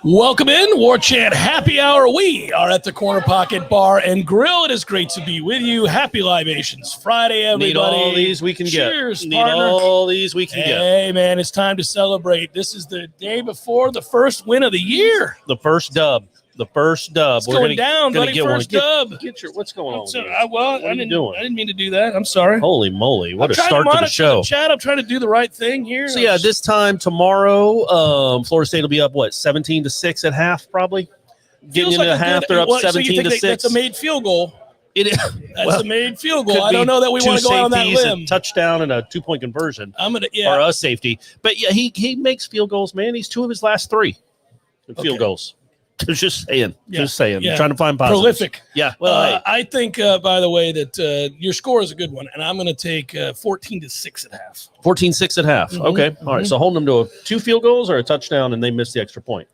Welcome in, Warchant Happy Hour. We are at the Corner Pocket Bar and Grill. It is great to be with you. Happy Libations Friday, everybody. Need all these we can Cheers, get. Need partner. all these we can get. Hey, man, it's time to celebrate. This is the day before the first win of the year. The first dub. It's going down, buddy. Get first dub. What's going on? I didn't mean to do that. I'm sorry. Holy moly! What I'm a start to the show. Chat. I'm trying to do the right thing here. So yeah, this time tomorrow, Florida State will be up 17-6 at half, probably. Getting into half, they're up 17-6. That's a made field goal. It is. That's a made field goal. I don't know that we want to go out on that limb. A touchdown and a 2-point conversion. Or a safety. But yeah, he makes field goals, man. He's 2 of his last 3 field goals. Just saying. Yeah. Trying to find positives. Prolific. Yeah. Well, I think, by the way, that your score is a good one, and I'm going to take 14-6 at half. 14-6 at half. Mm-hmm. Okay. All right. So holding them to 2 field goals or a touchdown, and they miss the extra point.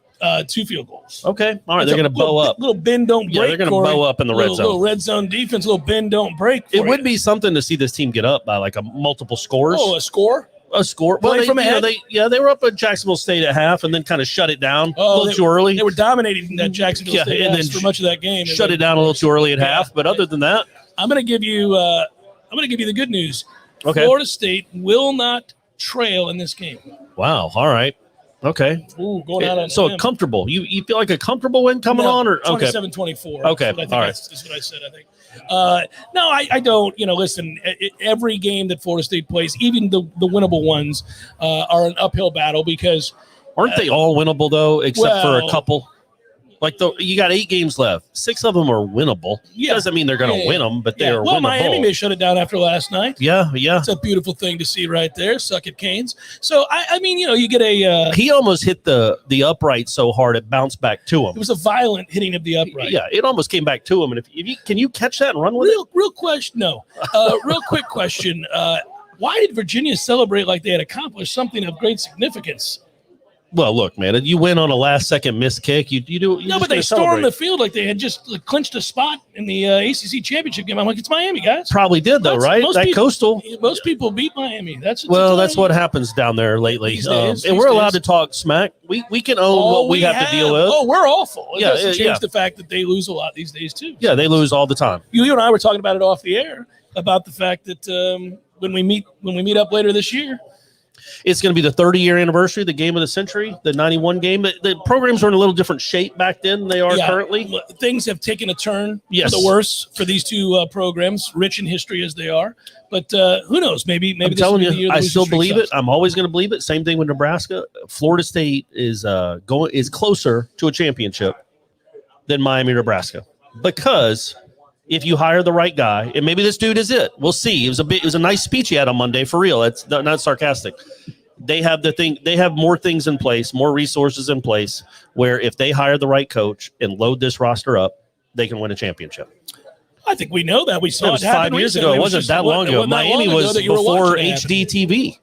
2 field goals. Okay. All right. They're going to bow up. Little bend, don't break. Yeah, they're going to bow up in the red zone. Little red zone defense, little bend, don't break. It would be something to see this team get up by like a multiple scores. Oh, a score? A score. Well, they were up at Jacksonville State at half and then kind of shut it down a little too early. They were dominating that Jacksonville State and then for much of that game. Shut it down a little too early at half. But other than that, I'm going to give you the good news. Okay. Florida State will not trail in this game. Wow. All right. Okay. Ooh, going out on so comfortable. You feel like a comfortable win coming on, or 27-24? Okay. All right. That's what I said. I think. No, I don't. Listen. Every game that Florida State plays, even the winnable ones, are an uphill battle because aren't they all winnable though, except for a couple? Like you got 8 games left. 6 of them are winnable. Yeah. Doesn't mean they're going to win them, but they are winnable. Well, Miami may shut it down after last night. Yeah. It's a beautiful thing to see right there. Suck it, Canes. So I mean, you get a. He almost hit the upright so hard it bounced back to him. It was a violent hitting of the upright. Yeah, it almost came back to him. And if you can you catch that and run with it? Real question. No. Real quick question. Why did Virginia celebrate like they had accomplished something of great significance? Well, look, man, you win on a last-second missed kick. You do. No, but they stormed the field like they had just clinched a spot in the ACC championship game. I'm like, it's Miami, guys. Probably did though, right? Coastal. Most people beat Miami. That's what happens down there lately. And we're allowed to talk smack. We can own what we have to deal with. Oh, we're awful. It doesn't change yeah. the fact that they lose a lot these days too. Yeah, they lose all the time. You and I were talking about it off the air about the fact that when we meet up later this year. It's going to be the 30-year anniversary, the game of the century, the 91 game. The programs were in a little different shape back then than they are currently. Things have taken a turn for the worse for these 2 programs, rich in history as they are. But who knows? Maybe I'm this telling will be the year I still believe it. I'm always going to believe it. Same thing with Nebraska. Florida State is closer to a championship than Miami, Nebraska, because if you hire the right guy, and maybe this dude is it. We'll see. It was a nice speech he had on Monday, for real. It's not sarcastic. They have more things in place, more resources in place, where if they hire the right coach and load this roster up, they can win a championship. I think we know that. We saw it 5 years ago. It wasn't that long ago. Miami was before HD TV.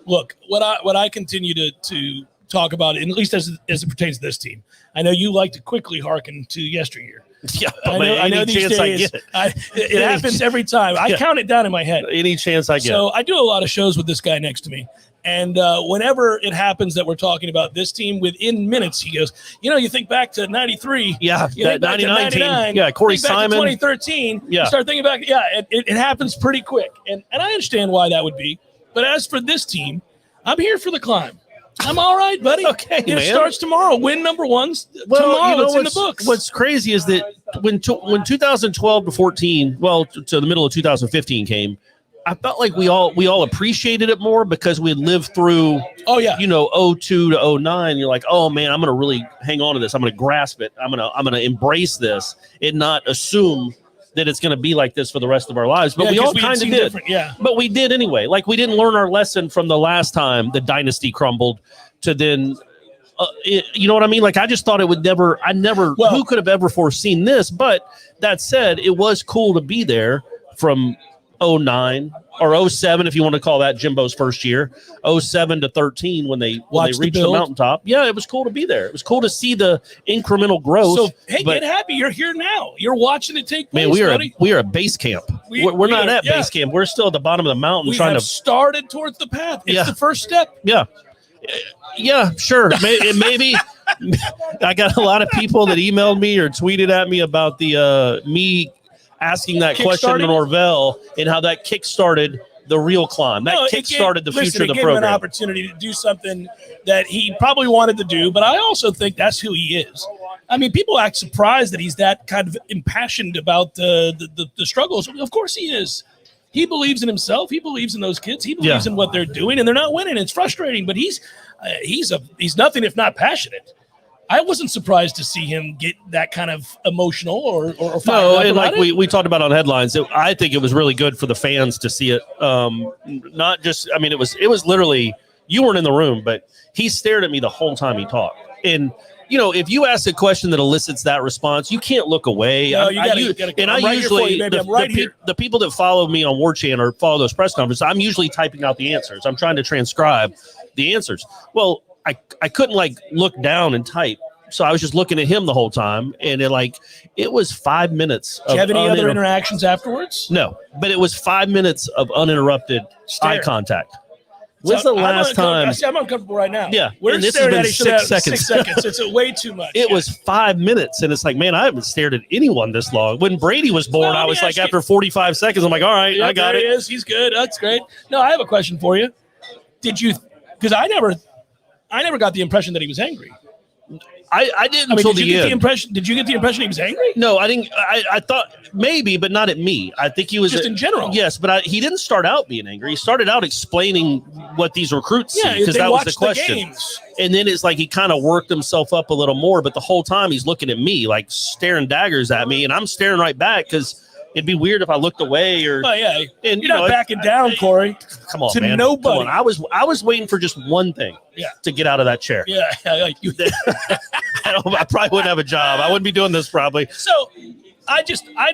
Look, what I continue to talk about, and at least as it pertains to this team, I know you like to quickly hearken to yesteryear. Yeah, I know these days it happens every time. I count it down in my head. Any chance I get. So I do a lot of shows with this guy next to me. And whenever it happens that we're talking about this team, within minutes, he goes, you think back to 93. Yeah, that 99 team. Yeah, Corey Simon. 2013. Yeah. You start thinking back. Yeah, it happens pretty quick. And I understand why that would be. But as for this team, I'm here for the climb. I'm all right, buddy. Okay, it starts tomorrow. Win number 1 tomorrow. It's in the books. What's crazy is that when 2012 to 14, to the middle of 2015 came, I felt like we all appreciated it more because we had lived through. Oh yeah, 02 to 09. You're like, oh man, I'm gonna really hang on to this. I'm gonna grasp it. I'm gonna embrace this and not assume that it's going to be like this for the rest of our lives. But we all kind of did. Yeah. But we did anyway. Like, we didn't learn our lesson from the last time the dynasty crumbled to then, you know what I mean? Like, I just thought it would never, who could have ever foreseen this? But that said, it was cool to be there from 09 or 07, if you want to call that Jimbo's first year, 07 to 13 when they reached the mountaintop. Yeah, it was cool to be there. It was cool to see the incremental growth. So, hey, get happy. You're here now. You're watching it take place, man, we are at base camp. We're not at base camp. We're still at the bottom of the mountain trying to started towards the path. It's the first step. Yeah. Yeah, sure. Maybe I got a lot of people that emailed me or tweeted at me about the me asking that question to Norvell and how that kick-started the real climb. That kick-started the future of the program. It gave him an opportunity to do something that he probably wanted to do, but I also think that's who he is. I mean, people act surprised that he's that kind of impassioned about the struggles. Of course he is. He believes in himself. He believes in those kids. He believes in what they're doing, and they're not winning. It's frustrating, but he's nothing if not passionate. I wasn't surprised to see him get that kind of emotional or no, and like we talked about on headlines. I think it was really good for the fans to see it. Not just, I mean, it was literally, you weren't in the room, but he stared at me the whole time he talked. And if you ask a question that elicits that response, you can't look away. No, the people that follow me on Warchant or follow those press conferences, I'm usually typing out the answers. I'm trying to transcribe the answers. Well, I couldn't look down and type. So I was just looking at him the whole time. And it was 5 minutes. Did you have any other interactions afterwards? No, but it was 5 minutes of uninterrupted eye contact. When's the last time? I'm uncomfortable right now. Yeah. We're staring at each other 6 seconds. It's way too much. It was 5 minutes. And it's like, man, I haven't stared at anyone this long. When Brady was born, I was after 45 seconds, I'm like, all right, I got it. There he is. He's good. That's great. No, I have a question for you. Because I never got the impression that he was angry. I didn't until the end. Did you get the impression he was angry? No, I didn't. I thought maybe, but not at me. I think he was just in general. Yes, but he didn't start out being angry. He started out explaining what these recruits see, because that was the question. And then it's like he kind of worked himself up a little more, but the whole time he's looking at me, like staring daggers at me, and I'm staring right back because it'd be weird if I looked away or. Oh yeah, and you're not backing down, Corey. Come on, to man. Nobody. Come on. I was waiting for just one thing. Yeah. To get out of that chair. Yeah, like you. I probably wouldn't have a job. I wouldn't be doing this probably. So I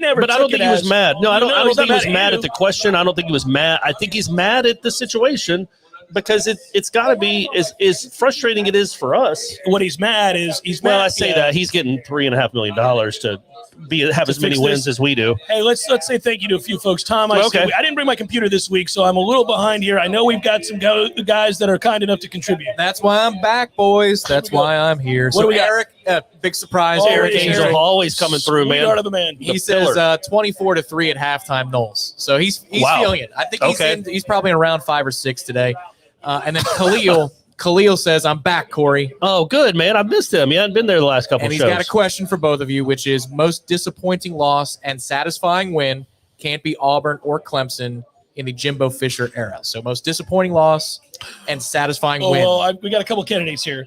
never. But I don't think he was mad. No, I don't think he was mad at the question. I don't think he was mad. I think he's mad at the situation. Because it's got to be as frustrating it is for us. What he's mad is Well, I say that he's getting $3.5 million to have as many wins as we do. Hey, let's say thank you to a few folks. Tom, I didn't bring my computer this week, so I'm a little behind here. I know we've got some guys that are kind enough to contribute. That's why I'm back, boys. That's why I'm here. So Eric, big surprise. Eric Angel always coming through, man. Sweetheart of the man. He says 24-3 at halftime, Noles. So he's feeling it. I think he's probably in around 5 or 6 today. And then Khalil says, I'm back, Corey. Oh, good, man. I missed him. He hadn't been there the last couple of shows. And he's got a question for both of you, which is most disappointing loss and satisfying win can't be Auburn or Clemson in the Jimbo Fisher era. So most disappointing loss and satisfying win. Well, we got a couple candidates here.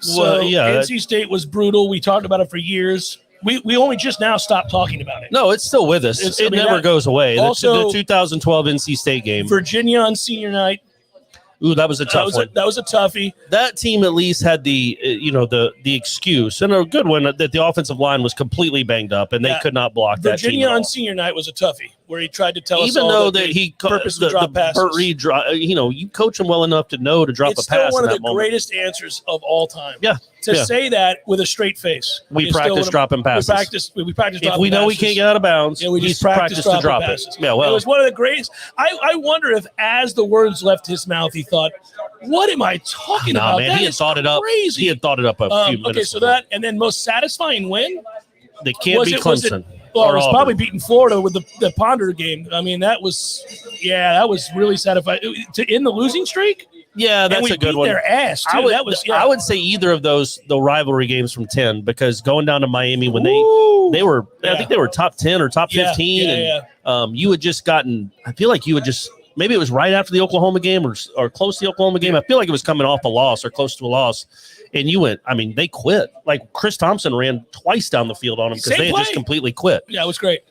So NC State was brutal. We talked about it for years. We only just now stopped talking about it. No, it's still with us. It never goes away. Also, the 2012 NC State game. Virginia on senior night. Ooh, that was a tough one. That was a toughie. That team at least had the excuse, and a good one, that the offensive line was completely banged up and they could not block that team. Virginia on senior night was a toughie, where he tried to tell us even though that he purposely dropped passes. Burt Reed, you coach him well enough to know to drop a pass. It's still one of the greatest answers of all time. Yeah. To say that with a straight face. We practice dropping passes. We practice dropping passes. If we know we can't get out of bounds, we just practice to drop passes. Yeah, well. It was one of the greatest. I wonder if as the words left his mouth, he thought, what am I talking about? Man, he had thought it up. He had thought it up a few minutes Okay, so that, and then most satisfying win? They can't beat Clemson. It was probably beating Florida with the Ponder game. I mean, that was really satisfying. To end the losing streak? Yeah, that's a good one. Their ass too. I would say either of those, the rivalry games from 10, because going down to Miami when they were, I think they were top 10 or top 15, and you had just gotten. I feel like you had just maybe it was right after the Oklahoma game or close to the Oklahoma game. I feel like it was coming off a loss or close to a loss, and you went. I mean, they quit. Like Chris Thompson ran twice down the field on them because they had just completely quit. Yeah, it was great.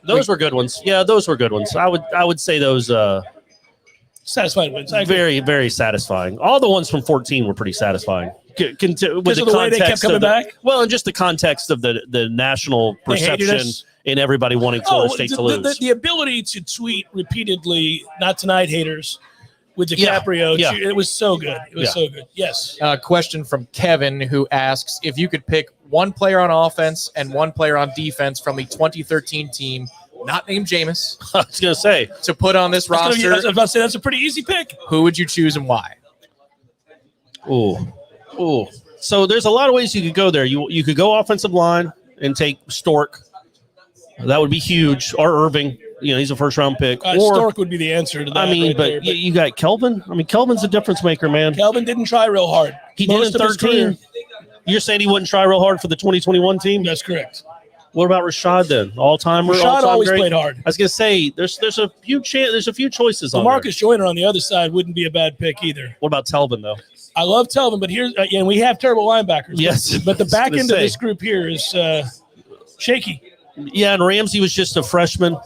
Those were good ones. Yeah, those were good ones. I would say those. Satisfying wins. Very, very satisfying. All the ones from 14 were pretty satisfying. With the way they kept coming back? Well, and just the context of the national perception and everybody wanting Florida State to lose. The ability to tweet repeatedly, not tonight, haters, with DiCaprio. Yeah. It was so good. It was so good. Yes. Question from Kevin, who asks, if you could pick one player on offense and one player on defense from the 2013 team, not named Jameis. I was going to say. To put on this roster. I was about to say that's a pretty easy pick. Who would you choose and why? Ooh. So there's a lot of ways you could go there. You could go offensive line and take Stork. That would be huge. Or Irving. He's a first-round pick. Or Stork would be the answer to that. I mean, but you got Kelvin. I mean, Kelvin's a difference maker, man. Kelvin didn't try real hard. He did in 13. You're saying he wouldn't try real hard for the 2021 team? That's correct. What about Rashad then? All-timer? Rashad always great? played hard. I was going to say, there's a few choices on there. Marcus Joyner on the other side wouldn't be a bad pick either. What about Telvin, though? I love Telvin, but here's and we have terrible linebackers. Yes. But the back end of this group here is shaky. Yeah, and Ramsey was just a freshman.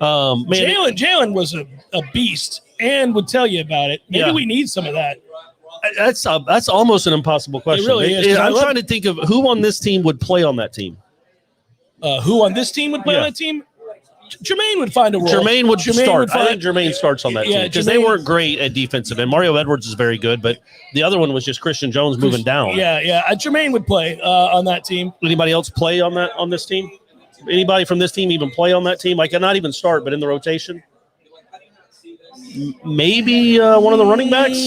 Jalen was a beast and would tell you about it. Maybe we need some of that. That's almost an impossible question. It really is. I'm trying to think of who on this team would play on that team. Who on this team would play on that team? Jermaine would find a role. Jermaine would start. I think Jermaine starts on that team because they weren't great at defensive end. Mario Edwards is very good, but the other one was just Christian Jones moving down. Yeah. Jermaine would play on that team. Anybody else play on this team? Anybody from this team even play on that team? Like, not even start, but in the rotation? Maybe one of the running backs?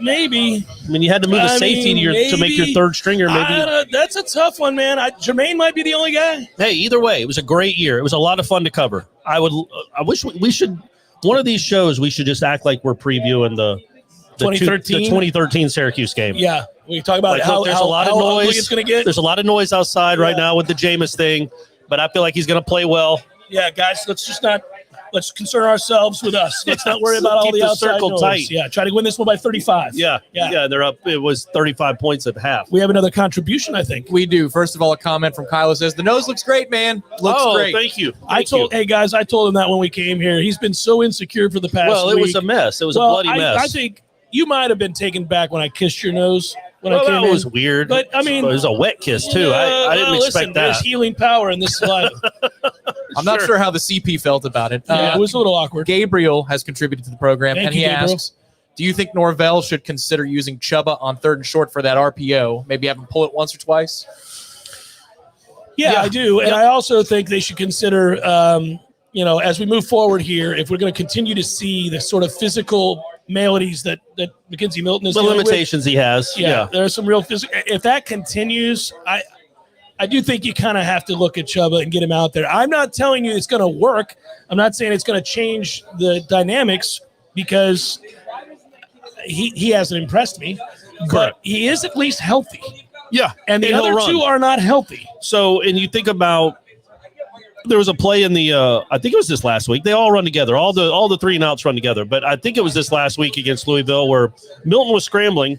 Maybe. I mean, you had to move a safety to make your third stringer. Maybe that's a tough one, man. Jermaine might be the only guy. Hey, either way, it was a great year. It was a lot of fun to cover. I wish we should. One of these shows, we should just act like we're previewing the 2013 Syracuse game. Yeah, we talk about how there's a lot of noise. It's going to get. There's a lot of noise outside right now with the Jameis thing, but I feel like he's going to play well. Yeah, guys, let's concern ourselves with us. Let's not worry about all the outside circle noise. Tight. Yeah, try to win this one by 35. Yeah, they're up. It was 35 points at half. We have another contribution, I think. We do. First of all, a comment from Kylo says, the nose looks great, man. Looks great. Thank you. Hey, guys, I told him that when we came here. He's been so insecure for the past week. It was a mess. It was a bloody mess. I think you might have been taken back when I kissed your nose. That was weird. But, I mean, it was a wet kiss, too. I didn't expect that. There's healing power in this saliva. I'm not sure how the CP felt about it. It was a little awkward. Gabriel has contributed to the program, and he asks, do you think Norvell should consider using Chubba on 3rd and short for that RPO? Maybe have him pull it once or twice? Yeah, I do. And I also think they should consider, as we move forward here, if we're going to continue to see the sort of physical maladies that McKenzie Milton is dealing limitations with. He has. Yeah, there are some real physical. If that continues, I do think you kind of have to look at Chubba and get him out there. I'm not telling you it's going to work. I'm not saying it's going to change the dynamics because he hasn't impressed me. But he is at least healthy. Yeah, and the other two are not healthy. So, and you think about. There was a play in the I think it was this last week. They all run together. All the 3 and outs run together. But I think it was this last week against Louisville where Milton was scrambling,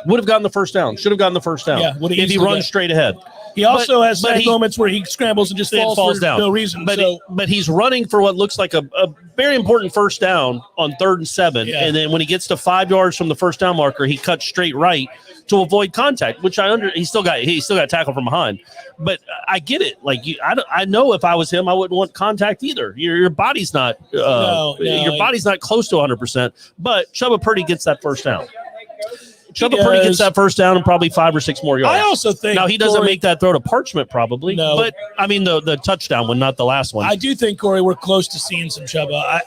would have gotten the first down. Should have gotten the first down. Yeah, if he runs straight ahead. He also has moments where he scrambles and just falls down. No reason. But he's running for what looks like a very important first down on 3rd and 7. Yeah. And then when he gets to 5 yards from the first down marker, he cuts straight right to avoid contact, which he still got tackled from behind. But I get it. Like I know if I was him, I wouldn't want contact either. Your body's not your body's not close to 100%. But Chubba Purdy gets that first down. Chubba Purdy gets that first down and probably 5 or 6 more yards. I also think now he doesn't make that throw to Parchment probably. No, but I mean the touchdown one, not the last one. I do think, Corey, we're close to seeing some Chubba.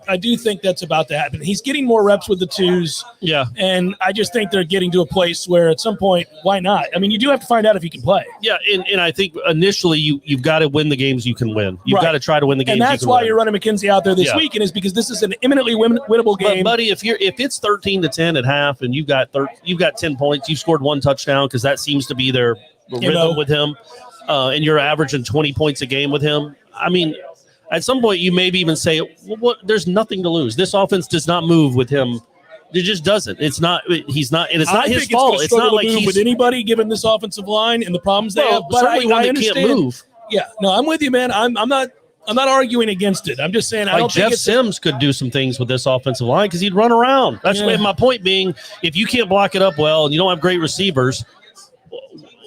I do think that's about to happen. He's getting more reps with the twos. Yeah, and I just think they're getting to a place where at some point, why not? I mean, you do have to find out if he can play. Yeah, and I think initially you've got to win the games you can win. You've got to try to win the games. And that's why you're running McKenzie out there this weekend is because this is an imminently winnable game. But buddy, if it's 13-10 at half and you've got 10 points, you've scored 1 touchdown because that seems to be their rhythm with him, and you're averaging 20 points a game with him. I mean, at some point you maybe even say, well, there's nothing to lose. This offense does not move with him. It just doesn't. It's not. He's not, and it's not his fault. It's not like he's with anybody given this offensive line and the problems they have. But I understand. Can't move. Yeah, no, I'm with you, man. I'm not arguing against it. I'm just saying I don't think Jeff Sims could do some things with this offensive line because he'd run around. That's my point being, if you can't block it up well and you don't have great receivers,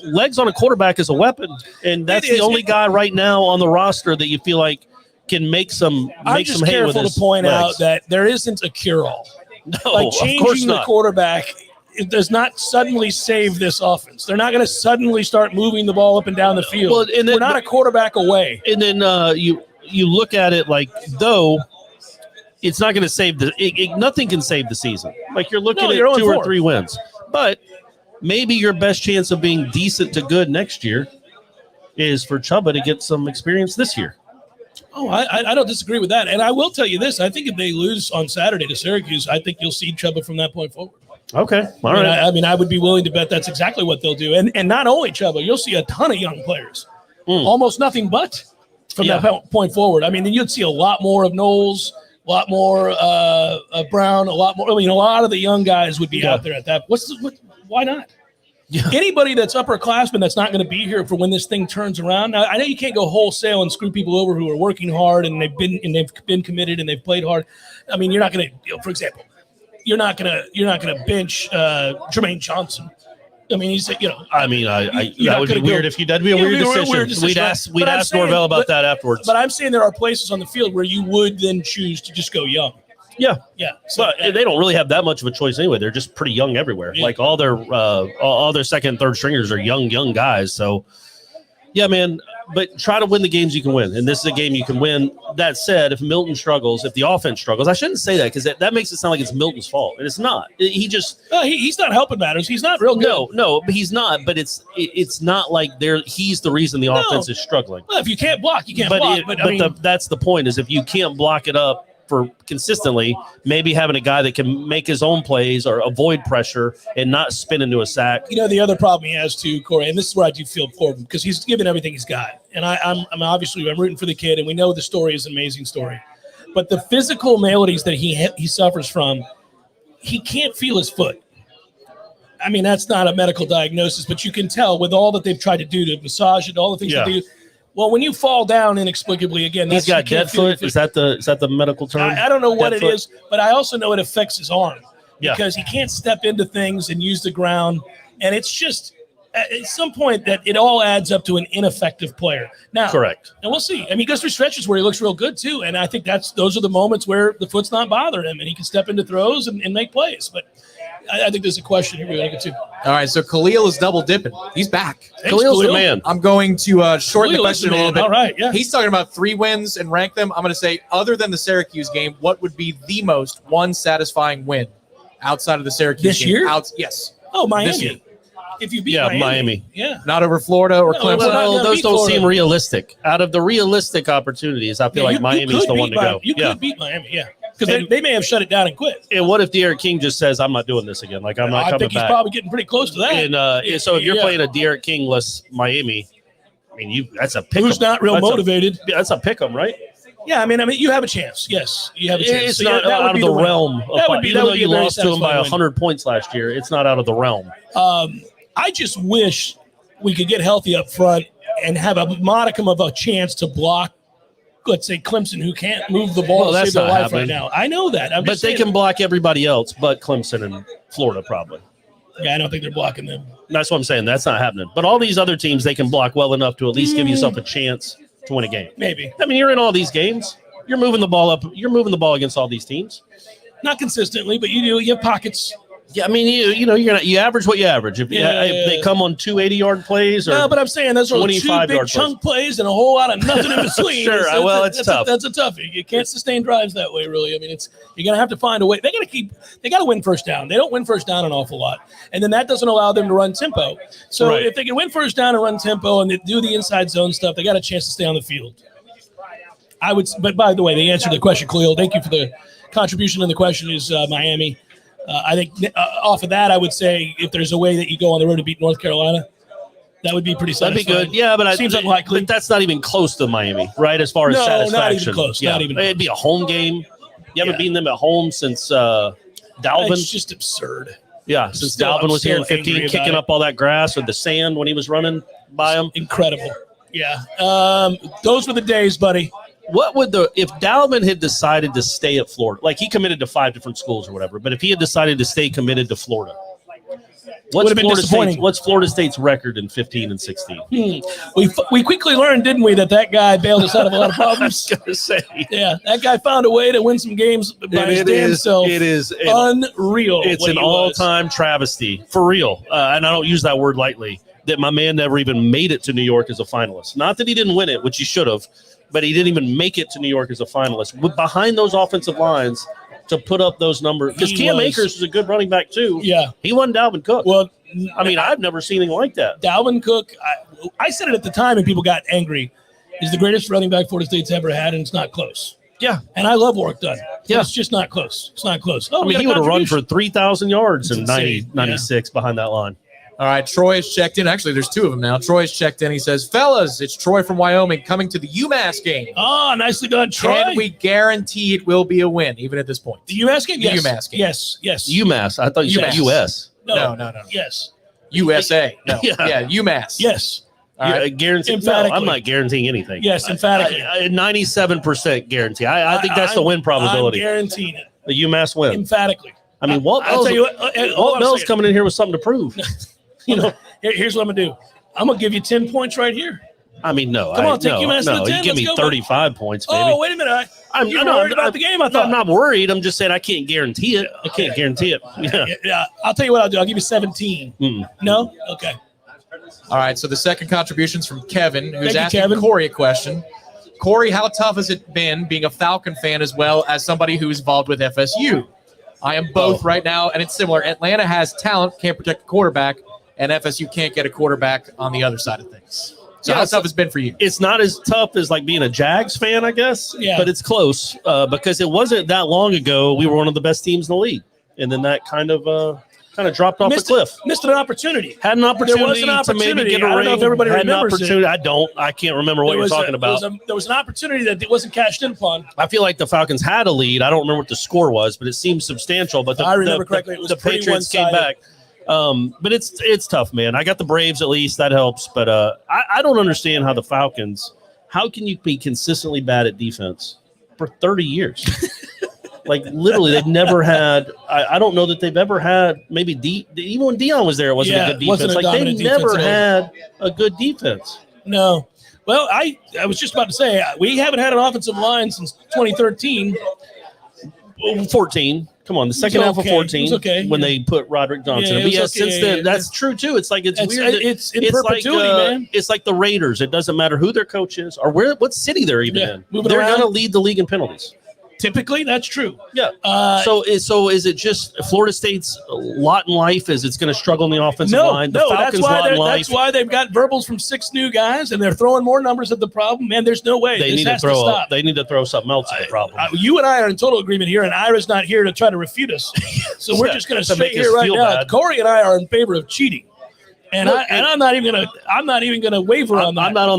legs on a quarterback is a weapon, and that's the only guy right now on the roster that you feel like can make some hay with his I'm just careful to point out that there isn't a cure-all. No, like changing the quarterback, it does not suddenly save this offense. They're not going to suddenly start moving the ball up and down the field. Well, and then, we're not a quarterback away. And then you look at it like, though, it's not going to save nothing can save the season. Like you're looking at 2 or 3 wins. But maybe your best chance of being decent to good next year is for Chubba to get some experience this year. Oh, I don't disagree with that. And I will tell you this. I think if they lose on Saturday to Syracuse, I think you'll see Chubba from that point forward. Okay. All right. I mean, I would be willing to bet that's exactly what they'll do. And not only Chubba, you'll see a ton of young players. Almost nothing but from that point forward. I mean, then you'd see a lot more of Noles, a lot more of Brown, a lot more. I mean, a lot of the young guys would be out there at that. Why not? Yeah. Anybody that's upperclassman that's not going to be here for when this thing turns around. Now, I know you can't go wholesale and screw people over who are working hard and they've been committed and they've played hard. I mean, you're not going to, for example, you're not going to bench Jermaine Johnson. I mean, he's I mean, that would be weird if you did. That'd be a weird decision. We'd ask Norvell about that afterwards. But I'm saying there are places on the field where you would then choose to just go young. Yeah. So, but they don't really have that much of a choice anyway. They're just pretty young everywhere. Yeah. Like all their second and third stringers are young guys. So, yeah, man. But try to win the games you can win, and this is a game you can win. That said, if Milton struggles, if the offense struggles, I shouldn't say that because that makes it sound like it's Milton's fault, and it's not. He's not helping matters. He's not real good. No, but he's not. But it's not like he's the reason the offense is struggling. Well, if you can't block, you can't block. That's the point. Is if you can't block it up for consistently, maybe having a guy that can make his own plays or avoid pressure and not spin into a sack. The other problem he has too, Corey, and this is where I do feel for him because he's given everything he's got. And I'm obviously rooting for the kid, and we know the story is an amazing story. But the physical maladies that he suffers from, he can't feel his foot. I mean, that's not a medical diagnosis, but you can tell with all that they've tried to do to massage it, all the things that they do. Well, when you fall down inexplicably, again, he's got dead foot. Is that the medical term? I don't know what it is, but I also know it affects his arm because he can't step into things and use the ground. And it's just at some point that it all adds up to an ineffective player. Now, correct. And we'll see. I mean, he goes through stretches where he looks real good too, and I think those are the moments where the foot's not bothering him and he can step into throws and make plays. But I think there's a question here we're going to get to. All right, so Khalil is double dipping. He's back. Khalil's the man. I'm going to shorten the question a little bit. All right, yeah. He's talking about 3 wins and rank them. I'm going to say, other than the Syracuse game, what would be the most satisfying win outside of the Syracuse this game? year? Yes. Oh, Miami. This year. If you beat Miami. Yeah. Not over Florida or Clemson. Well, those don't seem realistic. Out of the realistic opportunities, I feel like Miami's the one to go. You could beat Miami, because they may have shut it down and quit. And what if De'Aaron King just says, I'm not doing this again? Like, I'm not coming back. I think he's probably getting pretty close to that. And so if you're playing a De'Aaron King-less Miami, I mean, that's a pick 'em. Who's not real motivated. That's a pick 'em, right? Yeah, I mean, you have a chance. Yes, you have a chance. It's not out of the realm. Even though you lost to them by 100 points last year, it's not out of the realm. I just wish we could get healthy up front and have a modicum of a chance to block, let's say, Clemson, who can't move the ball to save their life right now. I know that. But they can block everybody else but Clemson and Florida probably. Yeah, I don't think they're blocking them. That's what I'm saying. That's not happening. But all these other teams, they can block well enough to at least give yourself a chance to win a game. Maybe. I mean, you're in all these games. You're moving the ball up. You're moving the ball against all these teams. Not consistently, but you do. You have pockets. Yeah, I mean, you average what you average. If they come on 2 80-yard plays, or no, but I'm saying those are 2 big chunk plays and a whole lot of nothing in between. Sure, it's tough. That's a toughie. You can't sustain drives that way, really. I mean, you're gonna have to find a way. They got to win first down. They don't win first down an awful lot, and then that doesn't allow them to run tempo. So if they can win first down and run tempo and they do the inside zone stuff, they got a chance to stay on the field. But by the way, they answered the question, Khalil. Thank you for the contribution. And the question is Miami. I think off of that, I would say if there's a way that you go on the road to beat North Carolina, that would be pretty satisfying. That'd be good. Yeah, but it seems unlikely. But that's not even close to Miami, right? As far as satisfaction. Not even close. Yeah. Not even close. It'd be a home game. You haven't beaten them at home since Dalvin. It's just absurd. Yeah, since Dalvin was here in 15, kicking up all that grass or the sand when he was running by him. Incredible. Yeah. Those were the days, buddy. What would if Dalvin had decided to stay at Florida, like he committed to 5 different schools or whatever, but if he had decided to stay committed to Florida, what's Florida State's record in 15 and 16? We quickly learned, didn't we, that guy bailed us out of a lot of problems. I was gonna say, yeah, that guy found a way to win some games by his damn self. It is unreal. It's an all-time travesty, for real, and I don't use that word lightly, that my man never even made it to New York as a finalist. Not that he didn't win it, which he should have, but he didn't even make it to New York as a finalist. Behind those offensive lines to put up those numbers. Because Cam Akers was a good running back, too. Yeah. He wasn't Dalvin Cook. Well, I mean, I've never seen anything like that. Dalvin Cook, I said it at the time and people got angry, is the greatest running back Florida State's ever had, and it's not close. Yeah. And I love Warchant. Yeah. It's just not close. It's not close. Oh, I mean, he would have run for 3,000 yards in It's insane. 96 behind that line. All right, Troy has checked in. Actually, there's two of them now. Troy's checked in. He says, fellas, it's Troy from Wyoming coming to the UMass game. Oh, nicely done, Troy. Can we guarantee it will be a win, even at this point? The UMass game? Yes. The UMass game. Yes, yes. UMass. I thought you said UMass. US. No. Yes. USA. No. Yeah. Yeah, UMass. Yes. All right. Guarantee. No, Emphatically. I'm not guaranteeing anything. Yes, emphatically. 97% guarantee. I think that's the win probability. I'm guaranteeing it. The UMass win. Emphatically. I mean, Walt I'll tell you what. Walt Bell's coming in here with something to prove. You know, Here's what I'm going to do. I'm going to give you 10 points right here. I mean, no. Come on, take UMass to the 10. You give me Let's go, 35 points, baby. Oh, wait a minute. You were worried about the game, I thought. I'm not worried. I'm just saying I can't guarantee it. I can't guarantee it. Yeah. Yeah, I'll tell you what I'll do. I'll give you 17. No? Okay. All right, so the second contribution's from Kevin, who's Thank you, asking Kevin. Corey a question. Corey, how tough has it been being a Falcon fan as well as somebody who is involved with FSU? I am both right now, and it's similar. Atlanta has talent, can't protect the quarterback, and FSU can't get a quarterback on the other side of things. So Yeah, how so- tough has it been for you? It's not as tough as like being a Jags fan, I guess. Yeah. But it's close because it wasn't that long ago we were one of the best teams in the league, and then that kind of dropped off the cliff. Missed an opportunity. Had an opportunity, There was an to opportunity. maybe get a I don't ring. know if everybody had an remembers opportunity. I can't remember what you're talking about. There was an opportunity that wasn't cashed in upon. I feel like the Falcons had a lead. I don't remember what the score was, but it seemed substantial. But I remember correctly, it was the pretty Patriots came one-sided. back. But it's tough, man. I got the Braves at least. That helps. But I don't understand how the Falcons, how can you be consistently bad at defense for 30 years? Like literally, they've never had. I don't know that they've ever had. Maybe even when Dion was there, it wasn't a good wasn't defense. a Like they dominant never defense at all. had a good defense. No. Well, I was just about to say, we haven't had an offensive line since 2013. 14. Come on, the second half of okay. 14 It was okay. when they put Roderick Johnson. Yeah, it But was yes, okay. since then, that's true too. It's like it's weird. It's in perpetuity, man. It's like the Raiders. It doesn't matter who their coach is or what city they're even in. moving They're around. going to lead the league in penalties. Typically, that's true. Yeah. So is it just Florida State's lot in life? Is it's going to struggle in the offensive line? The That's why they've got verbals from 6 new guys, and they're throwing more numbers at the problem. Man, there's no way. They need to stop. They need to throw something else at the problem. You and I are in total agreement here, and Ira's not here to try to refute us. So we're just going to make stay us here right feel now. bad. Corey and I are in favor of cheating, and Look, I'm not even gonna waver on that. I'm not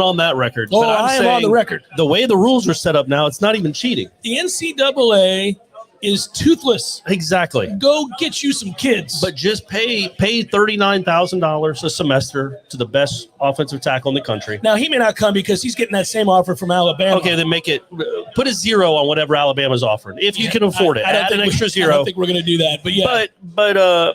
on that record. Oh, but I'm I am on saying the record. The way the rules are set up now, it's not even cheating. The NCAA is toothless. Exactly. Go get you some kids. But just pay $39,000 a semester to the best offensive tackle in the country. now he may not come because he's getting that same offer from Alabama. Okay, then put a zero on whatever Alabama's offering if you can afford it. I don't Add think an extra I zero. don't think we're going to do that. But yeah.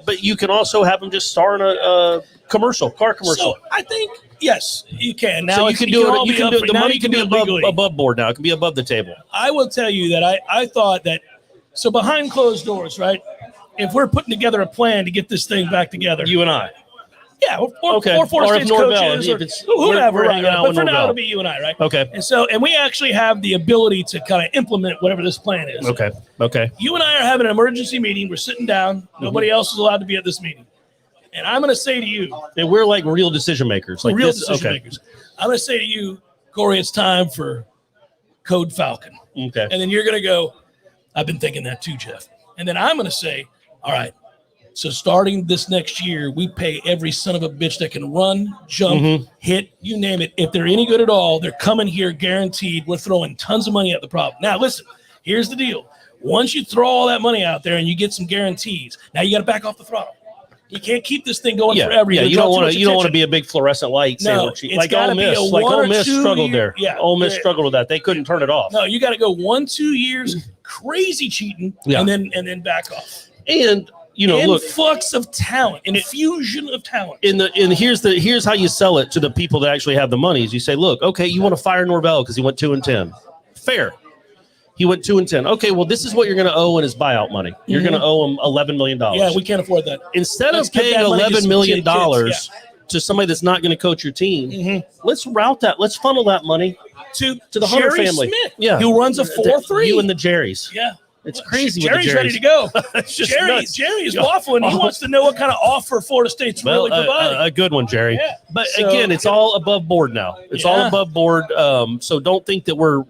But you can also have them just star in a car commercial. So I think yes, you can. Now So you can do all it. You be can up do for- it. The now money you can be legally. above board now. It can be above the table. I will tell you that I thought that. So behind closed doors, right? If we're putting together a plan to get this thing back together, You and I. yeah, or Okay. Florida Or if State's Norvell, coaches, if or it's- whoever, we're right? hanging out But with for now, Norvell. it'll be you and I, right? Okay. And we actually have the ability to kind of implement whatever this plan is. Okay. You and I are having an emergency meeting. We're sitting down. Nobody else is allowed to be at this meeting. And I'm going to say to you, And we're like real decision makers. Like real this, decision makers, I'm going to say to you, Corey, it's time for Code Falcon. Okay. And then you're going to go, I've been thinking that too, Jeff. And then I'm going to say, all right, so starting this next year, we pay every son of a bitch that can run, jump, hit, you name it. If they're any good at all, they're coming here guaranteed. We're throwing tons of money at the problem. Now, listen, here's the deal. Once you throw all that money out there and you get some guarantees, now you got to back off the throttle. You can't keep this thing going forever. Yeah, You're you gonna don't draw want too to. You much don't want to attention. be a big fluorescent light. No, sandwich. it's Like gotta Ole be Miss. a Like 1 or Ole Miss 2 struggled year- there. yeah, Ole Miss yeah. struggled with that. They couldn't turn it off. No, you got to go 1-2 years, crazy cheating, Yeah. and then back off. And look, Influx of talent, infusion of talent. here's how you sell it to the people that actually have the money. Is you say, look, okay, you want to fire Norvell because he went 2-10. Fair. He went 2-10. Okay, well, this is what you're going to owe in his buyout money. You're going to owe him $11 million. Yeah, we can't afford that. Instead Let's of give paying that money to $11 some million kids, to somebody that's not going to coach your team, let's route that. Let's funnel that money To to the Hunter Jerry family. Smith, Yeah. who runs a 4-3. You and the Jerrys. Yeah. It's crazy. Jerry's ready to go. It's just Jerry nuts. is waffling. He wants to know what kind of offer Florida State's really providing. A good one, Jerry. Yeah. But again, it's all above board now. It's all above board. So don't think that we're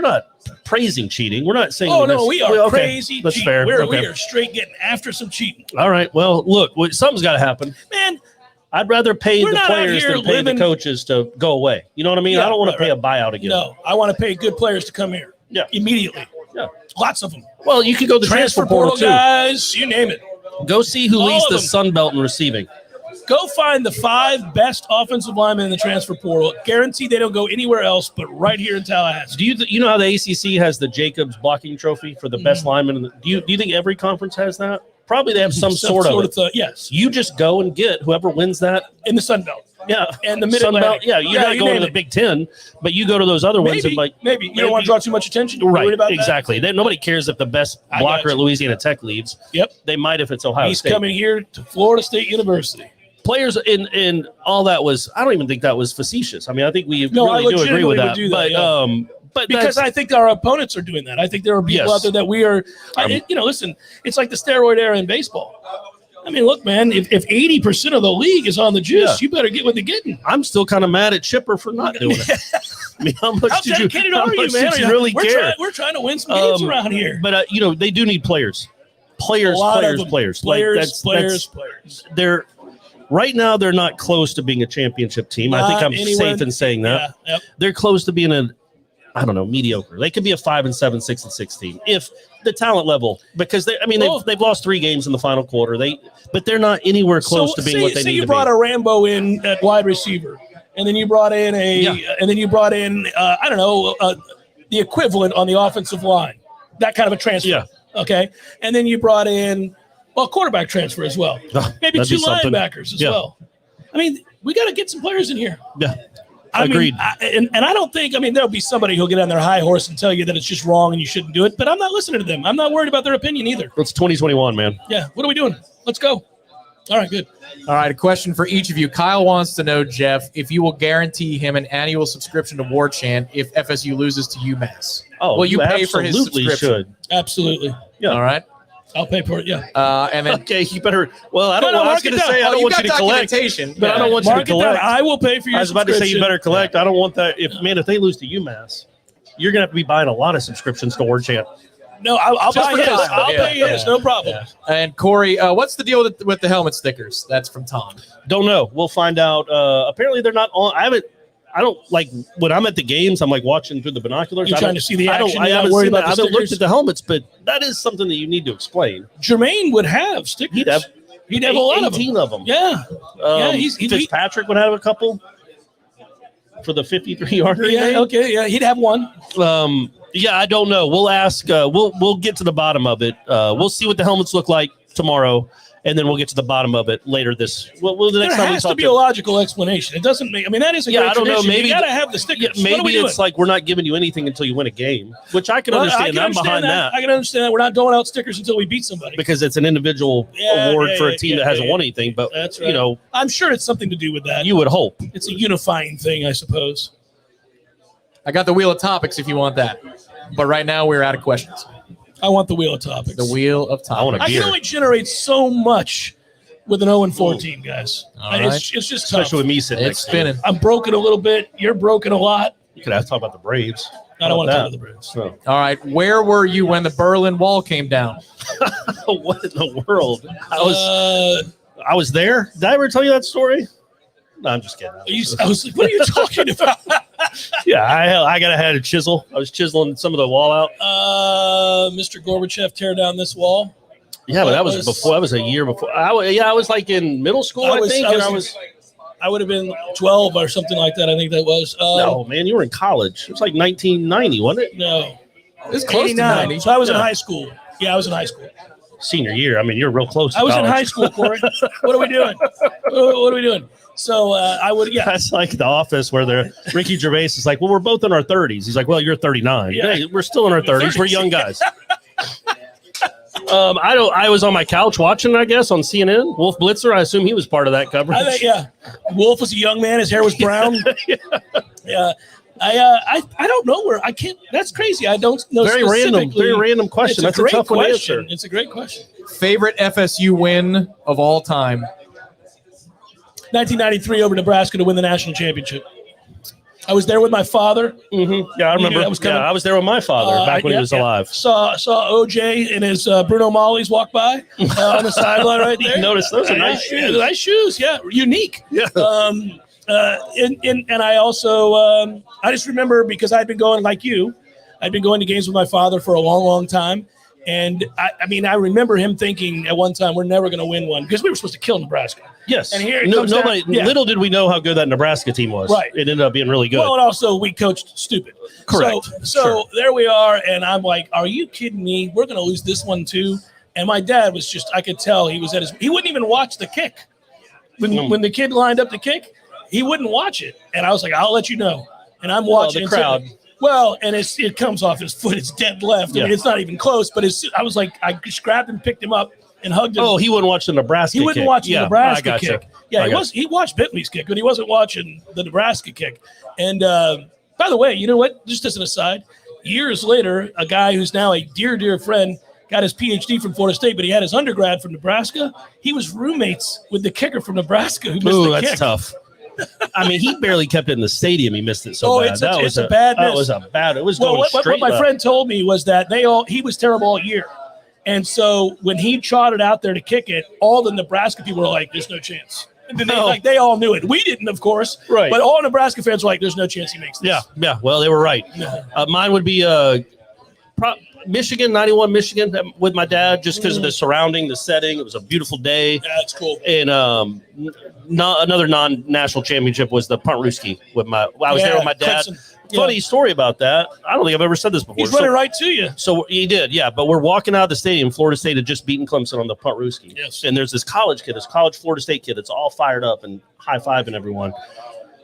not praising cheating. We're not saying. Oh no, we are crazy. That's cheating. fair. We are straight getting after some cheating. All right. Well, look, something's got to happen. Man, I'd rather pay We're the not out players here than pay living- the coaches to go away. You know what I mean? Yeah, I don't want to right, pay a buyout again. no, I want to pay good players to come here. Yeah. Immediately. Yeah. Lots of them. Well, you can go to the transfer portal too. guys, you name it. Go see who All leads of the them. Sun Belt in receiving. Go find the 5 best offensive linemen in the transfer portal. Guarantee they don't go anywhere else but right here in Tallahassee. Do you know how the ACC has the Jacobs blocking trophy for the best lineman? Do you think every conference has that? Probably they have some sort of it. Yes, You just go and get whoever wins that. in the Sun Belt. Yeah, And the Sun Belt. Mid-Atlantic. Yeah, you're not you going to name the it. Big Ten, but you go to those other ones and Maybe. You don't want to draw too much attention? You're Right, worried about that? exactly. Nobody cares if the best I blocker got at you. Louisiana Tech leaves. Yep. They might if it's Ohio He's State. coming here to Florida State University. Players in all that was. I don't even think that was facetious. I mean, I think we No, I really do agree with legitimately that. would do that, But Because I think our opponents are doing that. I think there are people Yes. out there that we are, listen, it's like the steroid era in baseball. I mean, look, man, if 80% of the league is on the juice, Yeah. you better get what they're getting. I'm still kind of mad at Chipper for not doing it. I mean, how much How did dedicated how are you, much man? did you really care? We're trying to win some games around here. But they do need players. Players. A lot of them. Players. Players. They're right now. They're not close to being a championship team. I think Not I'm anywhere- safe in saying that. Yeah, yep. They're close to being mediocre. They could be a 5-7, 6-6 team if the talent level, because they've lost 3 games in the final quarter. But they're not anywhere close to being what they need you to brought be. a Rambo in at wide receiver, and then you brought in the equivalent on the offensive line, that kind of a transfer. Yeah. Okay, and then you brought in quarterback transfer as well, maybe that'd 2 be something. linebackers as Yeah. well. I mean, we got to get some players in here. Yeah. I mean, Agreed. and I don't think, there'll be somebody who'll get on their high horse and tell you that it's just wrong and you shouldn't do it, but I'm not listening to them. I'm not worried about their opinion either. It's 2021, man. Yeah. What are we doing? Let's go. All right, good. All right, a question for each of you. Kyle wants to know, Jeff, if you will guarantee him an annual subscription to Warchant if FSU loses to UMass. Oh, will you pay for his absolutely subscription? should. Absolutely. Yeah. All right. I'll pay for it. Yeah. And then Okay, you better. Well, I don't. No, I was mark it going to down. say I don't you want got you to collect. documentation. But I don't want you Mark to it down. collect. I will pay for your I was about to say you subscription. better collect. I don't want that. If they lose to UMass, you're going to have to be buying a lot of subscriptions to Warchant. No, I'll Just buy for his. Kyle. I'll Yeah, pay his. yeah. No problem. And Corey, what's the deal with the helmet stickers? That's from Tom. Don't know. We'll find out. Apparently, they're not on. I don't like when I'm at the games. I'm like watching through the binoculars. You're trying to see the action. I You're not haven't worried seen about that. I the haven't looked stickers? at the helmets, but that is something that you need to explain. Jermaine would have stickers. He'd have a lot of them. 18 of them. Yeah. Yeah, he'd Fitzpatrick would have a couple for the 53-yarder. Yeah. Okay. Yeah, he'd have one. Yeah, I don't know. We'll ask. We'll get to the bottom of it. We'll see what the helmets look like tomorrow, and then we'll get to the bottom of it later. The next There time we has talk to be a logical explanation. It doesn't make. That is a great I don't know. tradition. Maybe you gotta have the stickers. Yeah, What are we maybe it's doing? like we're not giving you anything until you win a game, which I can understand. I'm behind that I can understand that. We're not doling out stickers until we beat somebody. because it's an individual award for a team that hasn't won anything. But That's right. I'm sure it's something to do with that. you would hope. It's a unifying thing, I suppose. I got the wheel of topics if you want that. But right now we're out of questions. I want the wheel of topics. The wheel of I want topics. a I beer. can only generate so much with an 0-4 team, guys. All It's just tough. Especially with me sitting It's next to you. spinning. I'm broken a little bit. You're broken a lot. You could have to talk about the Braves. I don't want to How talk about about the Braves. So, All right. Where were you when the Berlin Wall came down? what in the world? I was there. Did I ever tell you that story? No, I'm just kidding. I was like, what are you talking about? Yeah, I had a chisel. I was chiseling some of the wall out. Mr. Gorbachev, tear down this wall. Yeah, but that was before. That was a year before. I was like in middle school, I think. I would have been 12 or something like that. I think that was. No, man, you were in college. It was like 1990, wasn't it? No. It was close to 89. 90. So I was in high school. Yeah, I was in high school. Senior year. I mean, you're real close. To I was in college. high school, Corey. What are we doing? What are we doing? So I would, yeah. That's like The Office where Ricky Gervais is like, well, we're both in our 30s. He's like, well, you're 39. Yeah. Hey, we're still in our 30s. We're young guys. I was on my couch watching, I guess, on CNN. Wolf Blitzer. I assume he was part of that coverage. I think, yeah. Wolf was a young man. His hair was brown. Yeah. I don't know where. I can't. That's crazy. I don't know. Very random question. That's a tough one to answer. It's a great question. Favorite FSU win of all time? 1993 over Nebraska to win the national championship. I was there with my father. Mm-hmm. Yeah, I remember. I was there with my father back when he was alive. Saw OJ and his Bruno Mollies walk by on the sideline right there. You noticed those are nice shoes. Nice shoes, yeah, unique. Yeah. And I also I just remember because I'd been going like you, I'd been going to games with my father for a long time. And I remember him thinking at one time, we're never going to win one because we were supposed to kill Nebraska. Yes. And here little did we know how good that Nebraska team was. Right. It ended up being really good. Well, and also we coached stupid. Correct. So there we are. And I'm like, are you kidding me? We're going to lose this one too. And my dad was just, I could tell he was he wouldn't even watch the kick. When the kid lined up the kick, he wouldn't watch it. And I was like, I'll let you know. And I'm watching the crowd. Well, and it comes off his foot. It's dead left. I mean, it's not even close. But I was like, I just grabbed him, picked him up, and hugged him. Oh, he wouldn't watch the Nebraska kick. He wouldn't watch the Nebraska kick. Yeah, he watched Bentley's kick, but he wasn't watching the Nebraska kick. And by the way, you know what? Just as an aside, years later, a guy who's now a dear friend got his PhD from Florida State, but he had his undergrad from Nebraska. He was roommates with the kicker from Nebraska who missed the kick. That's tough. I mean, he barely kept it in the stadium. He missed it so bad. It's a bad miss. That was a bad. It was going straight. What my friend told me was that he was terrible all year, and so when he trotted out there to kick it, all the Nebraska people were like, "There's no chance." And then they all knew it. We didn't, of course. Right. But all Nebraska fans were like, "There's no chance he makes this." Yeah. Well, they were right. Mine would be Michigan, 91 Michigan with my dad, just because of the surrounding, the setting. It was a beautiful day. Yeah, it's cool. And another non-national championship was the Punt-Ruski with I was there with my dad. Funny story about that. I don't think I've ever said this before. He's running right to you. So he did, yeah. But we're walking out of the stadium. Florida State had just beaten Clemson on the Punt-Ruski. Yes. And there's this college Florida State kid that's all fired up and high-fiving everyone.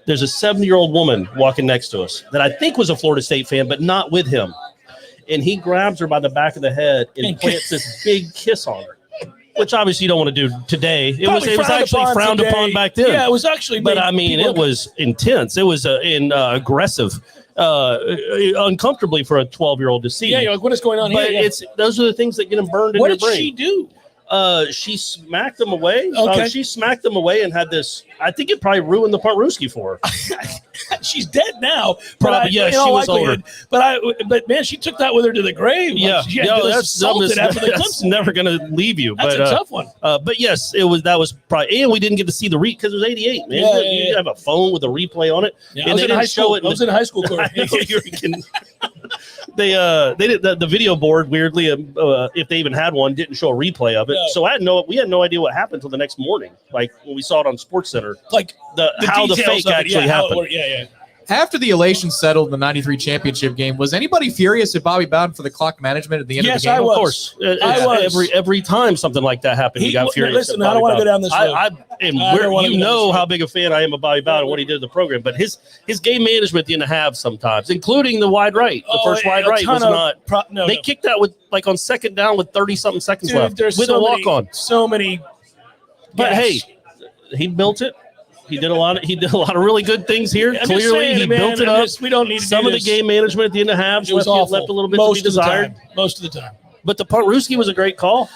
There's a 70-year-old woman walking next to us that I think was a Florida State fan, but not with him. And he grabs her by the back of the head and plants this big kiss on her, which obviously you don't want to do today. It was actually frowned upon back then. Yeah, it was actually. But I mean, it was intense. It was aggressive, uncomfortably for a 12-year-old to see. Yeah, you're like, what is going on here? But those are the things that get them burned in your brain. What did she do? She smacked them away. Okay. She smacked them away and had this. I think it probably ruined the Punt-Ruski for her. She's dead now. Probably, yeah. She was older. But man, she took that with her to the grave. Yeah, that's never going to leave you. That's a tough one. But yes, that was probably, and we didn't get to see the because it was 88. Man, you have a phone with a replay on it, and I was in high school. I was in high school. They did the video board weirdly. If they even had one, didn't show a replay of it. No. So we had no idea what happened until the next morning. Like when we saw it on SportsCenter, like how the fake actually happened. After the elation settled in the 93 championship game, was anybody furious at Bobby Bowden for the clock management at the end of the game? Yes, I was. Of course. I was. Every time something like that happened, he got furious. Listen, I don't want to go down this road. How big a fan I am of Bobby Bowden and what he did to the program. But his game management at the end of half sometimes, including the wide right. The first wide right was not. They kicked that with on second down with 30-something seconds left with a walk-on. So many. But hey, he built it. He did a lot of really good things here. Clearly, he built it up. We don't need to some of the game management at the end of halves left a little bit to be desired. Most of the time. But the Punt-Ruski was a great call.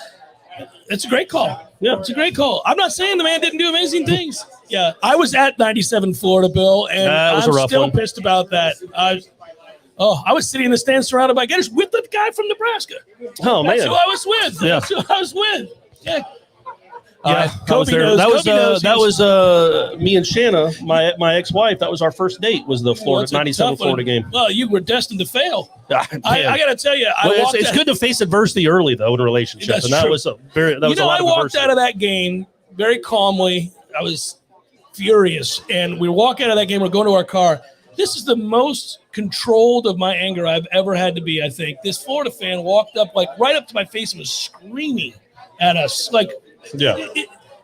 It's a great call. Yeah, it's a great call. I'm not saying the man didn't do amazing things. Yeah, I was at 97 Florida, Bill, and I'm still pissed about that. I was sitting in the stand surrounded by guys with the guy from Nebraska. Oh, man. That's who I was with. Yeah. That's who I was with. Yeah. Yeah, that was me and Shanna, my ex-wife. That was our first date. Was the 97 Florida game. Well, you were destined to fail. I got to tell you, it's good to face adversity early though in a relationship, and that was a lot of I walked out of that game very calmly. I was furious, and we walk out of that game. We're going to our car. This is the most controlled of my anger I've ever had to be. I think this Florida fan walked up right up to my face and was screaming at us like. Yeah,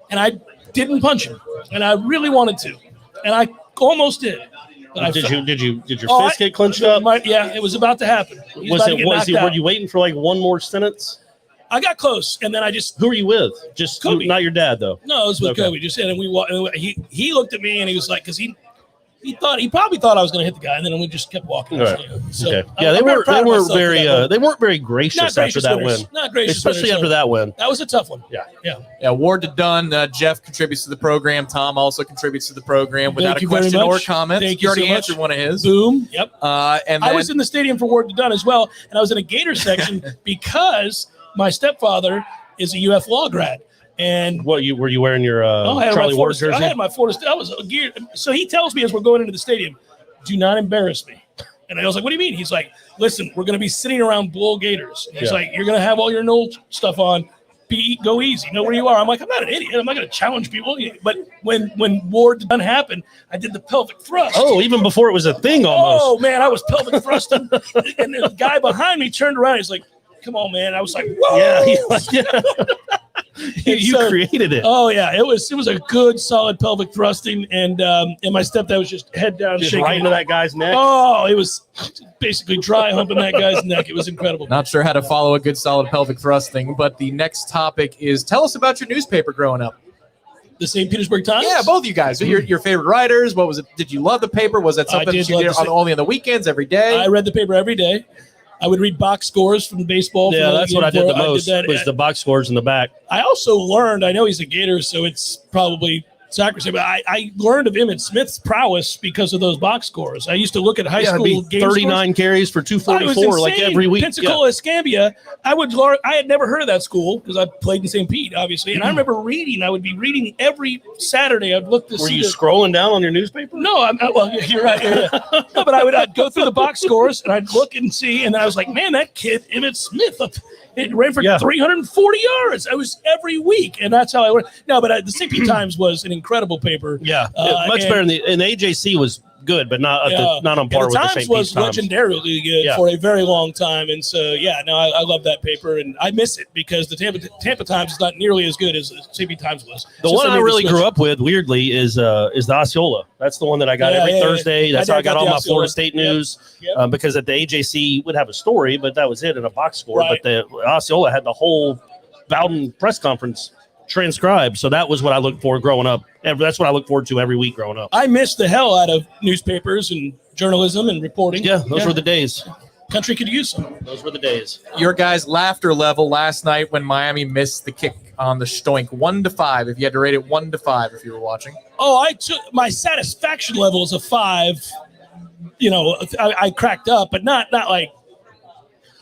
and I didn't punch him, and I really wanted to, and I almost did. But did your fist get clenched up? It was about to happen. Were you waiting for one more sentence? I got close, and then I just. Who are you with? Just Kobe. Not your dad, though. No, it was with Kobe. Just and we he looked at me and he was like, because he he probably thought I was going to hit the guy, and then we just kept walking. Right. So Okay. Yeah, they weren't very gracious after that winners. win. Not gracious, especially winners, after that win. That was a tough one. Yeah, Ward to Dunn. Jeff contributes to the program. Tom also contributes to the program without a question or comment. Thank you you already so answered much. one of his. Boom. Yep. And I was in the stadium for Ward to Dunn as well, and I was in a Gator section because my stepfather is a UF law grad. And were you wearing your Charlie Ward jersey? I had my Florida State. I was geared. So he tells me as we're going into the stadium, do not embarrass me. And I was like, what do you mean? He's like, listen, we're going to be sitting around Bull Gators. He's like, you're going to have all your Noles stuff on. Go easy. Know where you are. I'm like, I'm not an idiot. I'm not going to challenge people. But when Ward Dunn happened, I did the pelvic thrust. Oh, even before it was a thing almost. Oh, man, I was pelvic thrusting. And the guy behind me turned around. He's like, come on, man. I was like, whoa. Yeah. You created it. Oh yeah, it was a good solid pelvic thrusting, and my stepdad was just head down, just shaking right into that guy's neck. Oh, it was basically dry humping that guy's neck. It was incredible. Not sure how to follow a good solid pelvic thrusting, but the next topic is tell us about your newspaper growing up. The St. Petersburg Times? Yeah, both of you guys. Your favorite writers. What was it? Did you love the paper? Was that something that you did only on the weekends, every day? I read the paper every day. I would read box scores from baseball. Yeah, that's what I did the most, was the box scores in the back. I also learned, I know he's a Gator, so it's probably sacrosanct, but I learned of Emmett Smith's prowess because of those box scores. I used to look at high school game 39 scores. carries for 244 like every week. Pensacola, Escambia. I had never heard of that school because I played in St. Pete, obviously. And I remember reading. I would be reading every Saturday. I'd look to see. Were you scrolling down on your newspaper? No, well, you're right. Yeah. No, but I'd go through the box scores and I'd look and see. And then I was like, man, that kid, Emmett Smith, it ran for 340 yards. I was every week. And that's how I learned. No, but the St. Pete Times was an incredible paper. Yeah, much better than the AJC was good, but not on par with the St. Pete Times. Was legendarily good for a very long time, and so I love that paper, and I miss it because the Tampa Times is not nearly as good as the St. Pete Times was. The one I really grew up with, weirdly, is the Osceola. That's the one that I got every Thursday. That's how I got all my Florida State news. Yep. Because at the AJC would have a story, but that was it in a box score. Right. But the Osceola had the whole Bowden press conference transcribed, so that was what I looked for growing up. That's what I look forward to every week growing up. I missed the hell out of newspapers and journalism and reporting. Yeah, those were the days. Country could use some. Those were the days. Your guys' laughter level last night when Miami missed the kick on the Stoink, 1 to 5. If you had to rate it 1 to 5, if you were watching. Oh, I took my satisfaction level is a 5. I cracked up, but not like.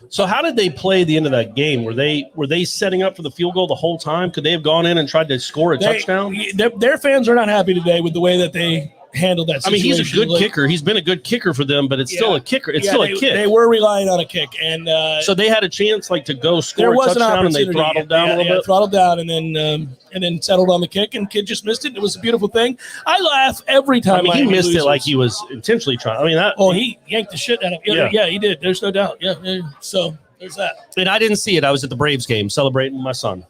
So how did they play the end of that game? Were they setting up for the field goal the whole time? Could they have gone in and tried to score a touchdown? Their fans are not happy today with the way that they handled that situation. I mean, he's a good kicker. He's been a good kicker for them, but it's still a kicker. It's still a kick. They were relying on a kick, and so they had a chance to go score a touchdown, and they throttled down a little bit. Throttled down, and then settled on the kick, and kid just missed it. It was a beautiful thing. I laugh every time. He missed it like he was intentionally trying. I mean, he yanked the shit out of it. Yeah, he did. There's no doubt. Yeah. So there's that. And I didn't see it. I was at the Braves game celebrating my son.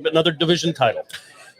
Another division title.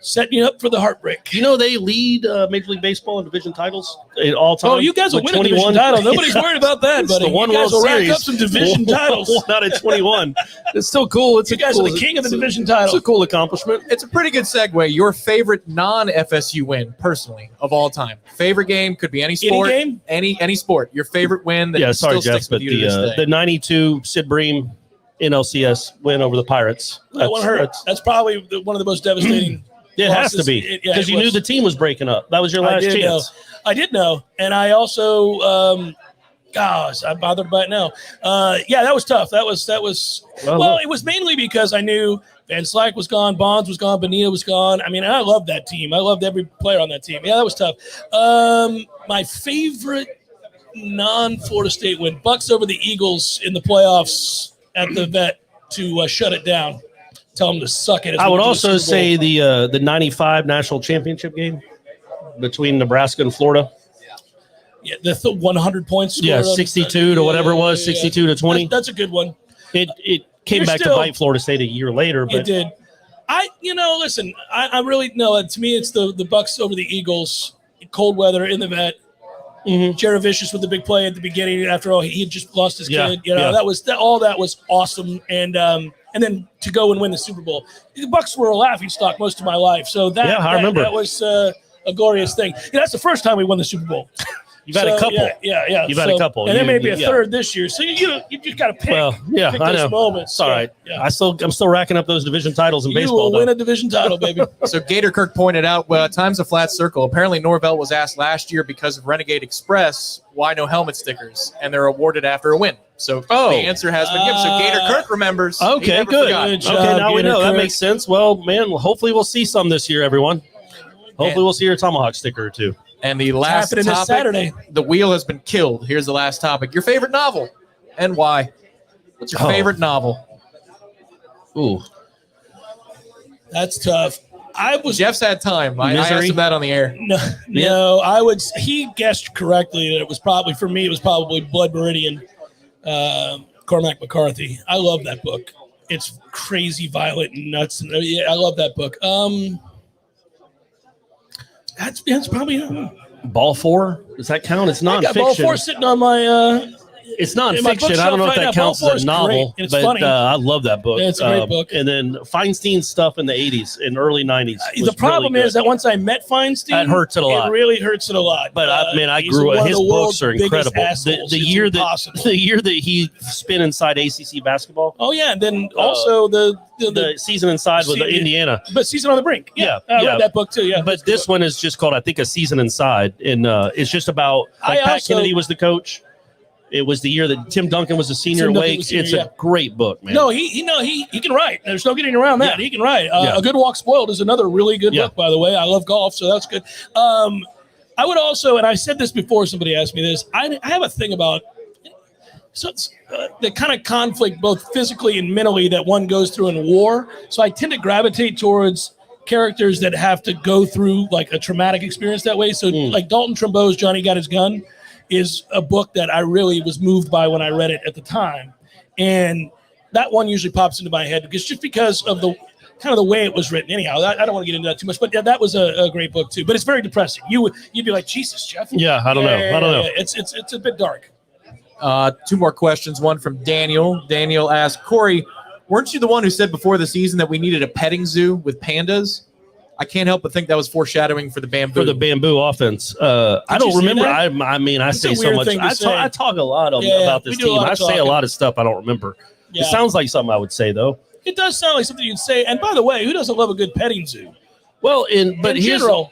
Setting you up for the heartbreak. They lead Major League Baseball in division titles all time. Oh, you guys will win a division title. Nobody's worried about that, buddy. The one you guys World will Series. rack up some division titles. 1 out of 21. It's still cool. You guys are the king of the division title. It's a cool accomplishment. It's a pretty good segue. Your favorite non-FSU win, personally, of all time. Favorite game, could be any sport. Any game? Any sport. Your favorite win that still sticks with you to this day. The 92 Sid Bream NLCS win over the Pirates. That one hurt. That's probably one of the most devastating. It has to be because you knew the team was breaking up. That was your last chance. I did know, and I also, gosh, I'm bothered by it now. That was tough. That was. Well, it was mainly because I knew Van Slyke was gone, Bonds was gone, Bonilla was gone. I mean, I loved that team. I loved every player on that team. Yeah, that was tough. My favorite non-Florida State win: Bucks over the Eagles in the playoffs at the Vet to shut it down. Tell them to suck it. I would also say the 95 national championship game between Nebraska and Florida. Yeah, the 100 points. Yeah, 62 to whatever it was, 62 to 20. That's a good one. It came back to bite Florida State a year later. But it did. Listen, I really know. To me, it's the Bucks over the Eagles. Cold weather in the Vet. Mm-hmm. Jared Vicious with the big play at the beginning. After all, he had just lost his kid. That was awesome. And then to go and win the Super Bowl, the Bucks were a laughing stock most of my life. So that I remember. That was a glorious thing. Yeah, that's the first time we won the Super Bowl. You've had a couple. Yeah. You've had a couple. And there may be a third this year. So you just got to pick. Well, yeah, pick I know. those moments. It's all right. Yeah. I'm still racking up those division titles in You baseball. will win a division title, baby. So Gator Kirk pointed out, time's a flat circle. Apparently Norvell was asked last year because of Renegade Express, why no helmet stickers? And they're awarded after a win. So the answer has been given. So Gator Kirk remembers. He Okay, never good. forgot. Good job, Okay, now we Gator know. That Kirk. makes sense. Well, man, hopefully we'll see some this year, everyone. Hopefully we'll see your Tomahawk sticker or two. And the last happening this topic, Saturday. the wheel has been killed. Here's the last topic. Your favorite novel and why? What's your favorite novel? Ooh. That's tough. Jeff's had time. I asked him that on the air. No, he guessed correctly that it was probably, for me, it was probably Blood Meridian, Cormac McCarthy. I love that book. It's crazy, violent, and nuts. And, I love that book. That's probably Ball 4? Does that count? It's I got nonfiction. Ball 4 sitting on my It's in my nonfiction. I don't know if bookshelf right now. that counts Ball 4 as is a novel, great, and it's but funny. I love that book. Yeah, it's a great book. And then Feinstein's stuff in the 80s and early 90s. the problem really is that once I met Feinstein, That hurts it a lot. It really hurts it a lot. But I he's grew one up. of His the books world's are biggest incredible. assholes. The It's year impossible. that he spent inside ACC basketball, Oh yeah, and then also the season inside with See- Indiana. but Season on the Brink. Yeah, I yeah. read that book too. Yeah, But this one is just called, I think, A Season Inside, and it's just about Pat Kennedy was the coach. It was the year that Tim Duncan was a senior at Wake. It's a great book, man. No, he can write. There's no getting around that. Yeah. He can write. Yeah. A Good Walk Spoiled is another really good book, by the way. I love golf, so that's good. I would also, and I said this before somebody asked me this, I have a thing about the kind of conflict, both physically and mentally, that one goes through in war. So I tend to gravitate towards characters that have to go through like a traumatic experience that way. So like Dalton Trumbo's Johnny Got His Gun is a book that I really was moved by when I read it at the time. And that one usually pops into my head because of the kind of the way it was written. Anyhow, I don't want to get into that too much, but yeah, that was a great book too. But it's very depressing. You'd be like, Jesus, Jeff. Yeah, I don't know. It's a bit dark. Two more questions. One from Daniel. Daniel asked, Corey, weren't you the one who said before the season that we needed a petting zoo with pandas? I can't help but think that was foreshadowing for the bamboo. For the bamboo offense. I don't remember. that? I mean, I It's say a so weird much. thing to say. I talk a lot about this we do a team. lot I of say a talking. lot of stuff I don't remember. Yeah. It sounds like something I would say, though. It does sound like something you'd say. And by the way, who doesn't love a good petting zoo? Well, in general.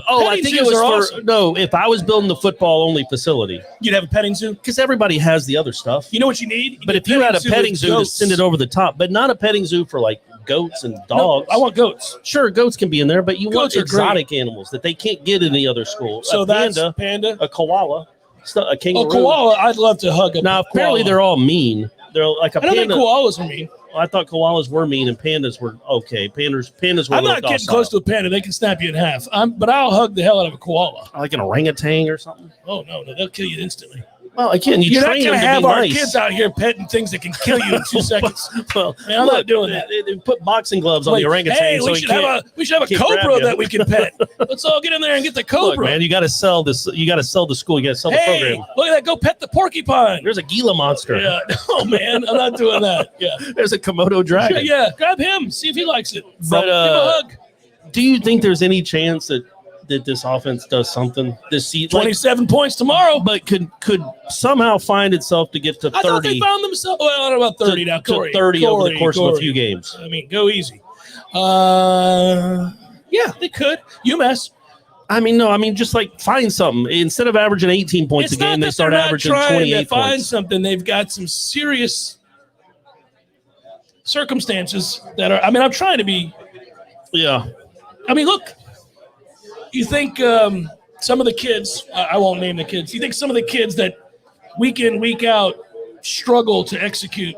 Oh, I Petting think it zoos was are for awesome. no. If I was building the football-only facility, You'd have a petting zoo. because everybody has the other stuff. You know what you need? But if you had a petting zoo to send it over the top, but not a petting zoo for like goats and dogs. No, I want goats. Sure, goats can be in there, but you want Goats are exotic animals that they can't get in the other school. So a that's panda, panda. a koala, a kangaroo. Oh, koala! I'd love to hug a Now, apparently koala. they're all mean. They're like a I don't think panda. koalas are mean. I thought koalas were mean and pandas were okay. Pandas were I'm not getting close to a panda. They can snap you in half. But I'll hug the hell out of a koala. like an orangutan or something. Oh no, they'll kill you instantly. Well, again, You're not train going to them to have be our nice. kids out here petting things that can kill you in 2 seconds. Well, Man, I'm not doing that. They put boxing gloves on Like, the orangutan, hey, so we he should can't. have a can't grab cobra you. that we can pet. Let's all get in there and get the Look, cobra. man, you got to sell this. You got to sell the school. You got to sell the Hey, program. look at that! Go pet the porcupine. There's a Gila monster. Yeah. Oh man, I'm not doing that. Yeah. There's a Komodo dragon. Yeah. Grab him. See if he likes it. But, Give him a hug. Do you think there's any chance that this offense does something this season? 27 points tomorrow. But could somehow find itself to get to 30? I thought they found themselves. Well, I don't know about 30 now. to Corey. 30 over the course of a Corey. few games. I mean, go easy. Yeah, they could. UMass. I mean, no. I mean, just like find something. Instead of averaging 18 points It's a game, not they that start they're not averaging trying 28 to find points. something. They've got some serious circumstances that are. I mean, I'm trying to be. Yeah. I mean, look. You think some of the kids? I won't name the kids. You think some of the kids that week in week out struggle to execute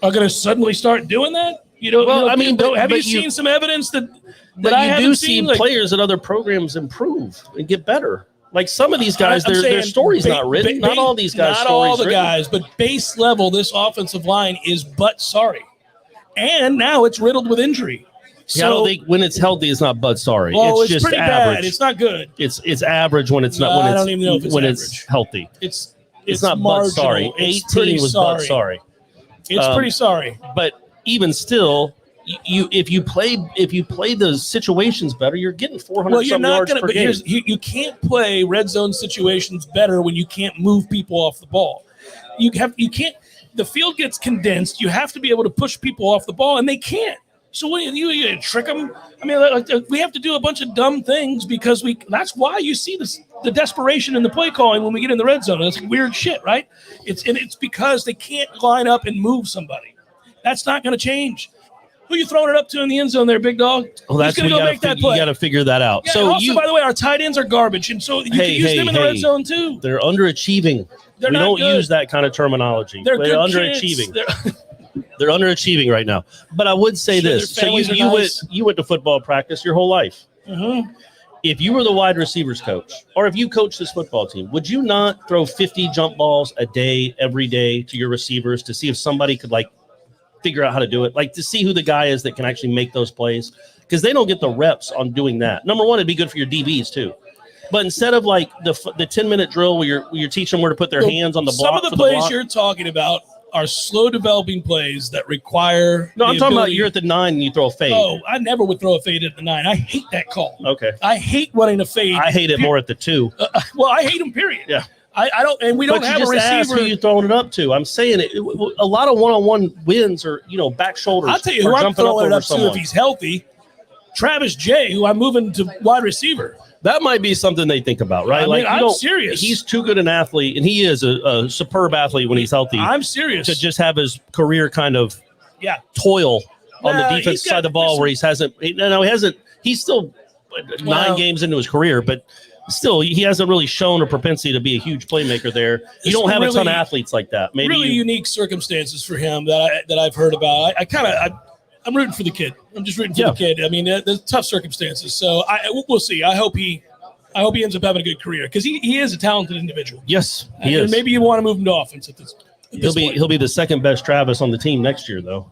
are going to suddenly start doing that? Well, I mean, have you but seen some evidence that But I you haven't do seen? see Like, players at other programs improve and get better. Like some of these guys, I'm their saying story's not written. Not all these guys' Not all the stories written. guys, but base level, this offensive line is but sorry. And now it's riddled with injury. Yeah, I don't think when it's healthy, it's not but sorry. Well, it's just pretty average. bad. It's not good. It's average when it's not No, when I it's don't even know if it's when average. it's healthy. It's It's not but sorry. marginal. It's 18 pretty was sorry. but sorry. It's pretty sorry. But even still, if you play the situations better, you're getting 400 Well, you're not yards going per to. game. You can't play red zone situations better when you can't move people off the ball. You can't. The field gets condensed. You have to be able to push people off the ball, and they can't. So what you gonna trick them? I mean, we have to do a bunch of dumb things because that's why you see the desperation in the play calling when we get in the red zone. It's weird shit, right? It's because they can't line up and move somebody. That's not going to change. Who you throwing it up to in the end zone there, big dog? Well, that's going to go make that play. You got to figure that out. Yeah, so also, by the way, our tight ends are garbage, and so you can use them in the red zone too. They're underachieving. We don't use that kind of terminology. They're underachieving. They're underachieving right now. But I would say this. So you went to football practice your whole life. Mm-hmm. If you were the wide receivers coach, or if you coached this football team, would you not throw 50 jump balls a day, every day to your receivers to see if somebody could figure out how to do it? To see who the guy is that can actually make those plays? Because they don't get the reps on doing that. Number one, it'd be good for your DBs too. But instead of the 10-minute drill where you're teaching them where to put their hands on the block. Some of the plays you're talking about are slow developing plays that require. No, I'm talking about you're at the 9 and you throw a fade. Oh, I never would throw a fade at the 9. I hate that call. Okay. I hate running a fade. I hate it more at the 2. Well, I hate them, period. Yeah. I don't, and we don't have a receiver. Ask who you throwing it up to. I'm saying it. A lot of one-on-one wins are, back shoulders. I'll tell you who I'm throwing it up to if he's healthy. Travis J, who I'm moving to wide receiver. That might be something they think about, right? I'm serious. He's too good an athlete, and he is a superb athlete when he's healthy. I'm serious. To just have his career kind of toil on the defense side of the ball where he hasn't. He's still 9 games into his career, but still, he hasn't really shown a propensity to be a huge playmaker there. You don't have a ton of athletes like that. Maybe really unique circumstances for him that I've heard about. I'm rooting for the kid. I'm just rooting for the kid. I mean, there's tough circumstances. So we'll see. I hope he ends up having a good career because he is a talented individual. Yes, he is. Maybe you want to move him to offense at this point. He'll be the second best Travis on the team next year, though.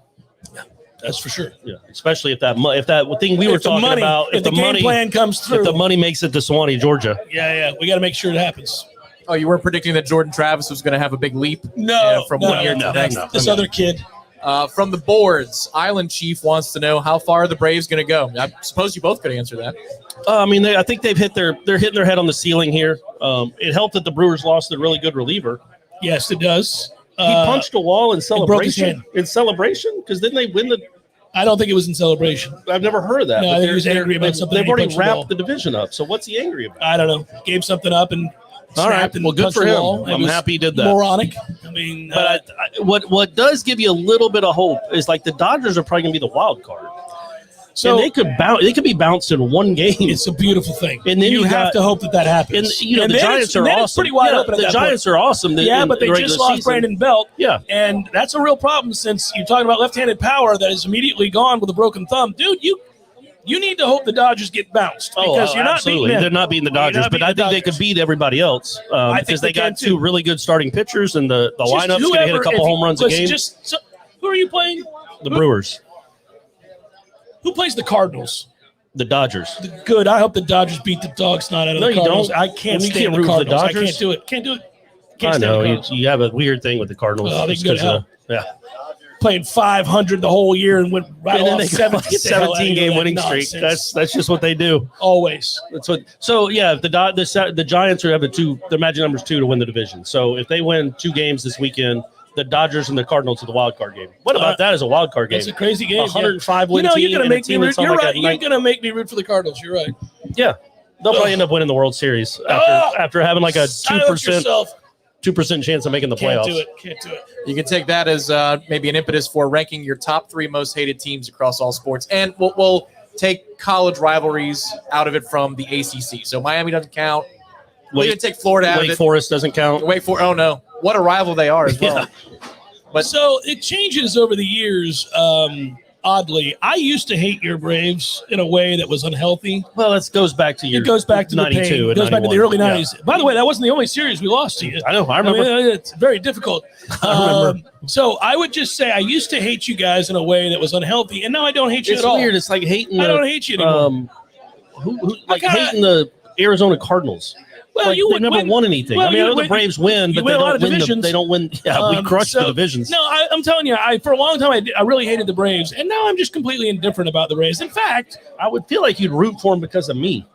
Yeah, that's for sure. Yeah, especially if that thing we were talking about, if the game plan comes through, if the money makes it to Sewanee, Georgia. Yeah, we got to make sure it happens. Oh, you weren't predicting that Jordan Travis was going to have a big leap? No, from 1 year to the next. This other kid. From the boards, Island Chief wants to know how far are the Braves going to go. I suppose you both could answer that. I think they're hitting their head on the ceiling here. It helped that the Brewers lost a really good reliever. Yes, it does. He punched a wall in celebration. Broke his hand. In celebration, because didn't they win the? I don't think it was in celebration. I've never heard of that. No, I think he was angry about something. They've already wrapped the division up. So what's he angry about? I don't know. Gave something up and. All right. Well, good for him. I'm happy he did that. Moronic. I mean, but what does give you a little bit of hope is the Dodgers are probably going to be the wild card. So and they could be bounced in one game. It's a beautiful thing. And then you have to hope that happens. And the Giants are awesome. It's pretty wide open. The Giants are awesome. But they just lost Brandon Belt. Yeah, and that's a real problem since you're talking about left-handed power that is immediately gone with a broken thumb, dude. You need to hope the Dodgers get bounced because you're not beating them. They're not beating the Dodgers, but I think they could beat everybody else because they got 2 really good starting pitchers, and the lineup's going to hit a couple home runs a game. Who are you playing? The Brewers. Who plays the Cardinals? The Dodgers. Good. I hope the Dodgers beat the dog snot out of the Cardinals. You don't. I can't stand the Cardinals. I can't do it. Can't do it. I know. You have a weird thing with the Cardinals. They can go to hell. Yeah. Playing 500 the whole year and went right off 17 game winning streak. That's just what they do. Always. That's what. So yeah, the Giants have their magic number's 2 to win the division. So if they win 2 games this weekend, the Dodgers and the Cardinals are the wild card game. What about that as a wild card game? It's a crazy game. 105 win team. You're going to make me root. You're right. You're going to make me root for the Cardinals. You're right. Yeah, they'll probably end up winning the World Series after having like a 2% chance of making the playoffs. Can't do it. You can take that as maybe an impetus for ranking your top 3 most hated teams across all sports. And we'll take college rivalries out of it from the ACC. So Miami doesn't count. We're going to take Florida out of it. Wake Forest doesn't count. Oh, no. What a rival they are as well. But so it changes over the years. Oddly, I used to hate your Braves in a way that was unhealthy. Well, it goes back to your. It goes back to 92 the pain. It goes back to the early 90s. Yeah. By the way, that wasn't the only series we lost to you. I know. I remember. It's very difficult. I remember. So I would just say I used to hate you guys in a way that was unhealthy, and now I don't hate you at all. It's weird. It's like hating. I don't hate you anymore. Hating the Arizona Cardinals. Well, Like, they never won anything. well, I mean, I know the win- Braves win, but win they a lot don't of win. divisions. They don't win. Yeah, we crushed the divisions. No, I'm telling you, for a long time, I really hated the Braves, and now I'm just completely indifferent about the Braves. In fact, I would feel like you'd root for them because of me.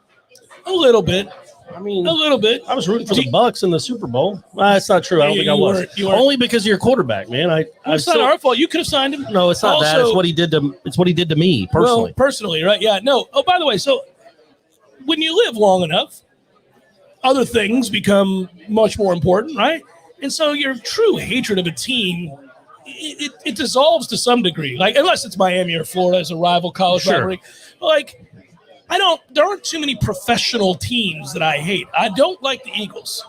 a little bit. I mean, A little bit. I was rooting for the Bucks in the Super Bowl. That's not true. I don't think I was. You weren't. Only because of your quarterback, man. It's not our fault. You could have signed him. No, it's not that. It's what he did to. It's what he did to me personally. Well, personally, right? Yeah. No. Oh, by the way, so when you live long enough, other things become much more important, right? And so your true hatred of a team, it dissolves to some degree. Like, unless it's Miami or Florida as a rival college rivalry. Like, there aren't too many professional teams that I hate. I don't like the Eagles.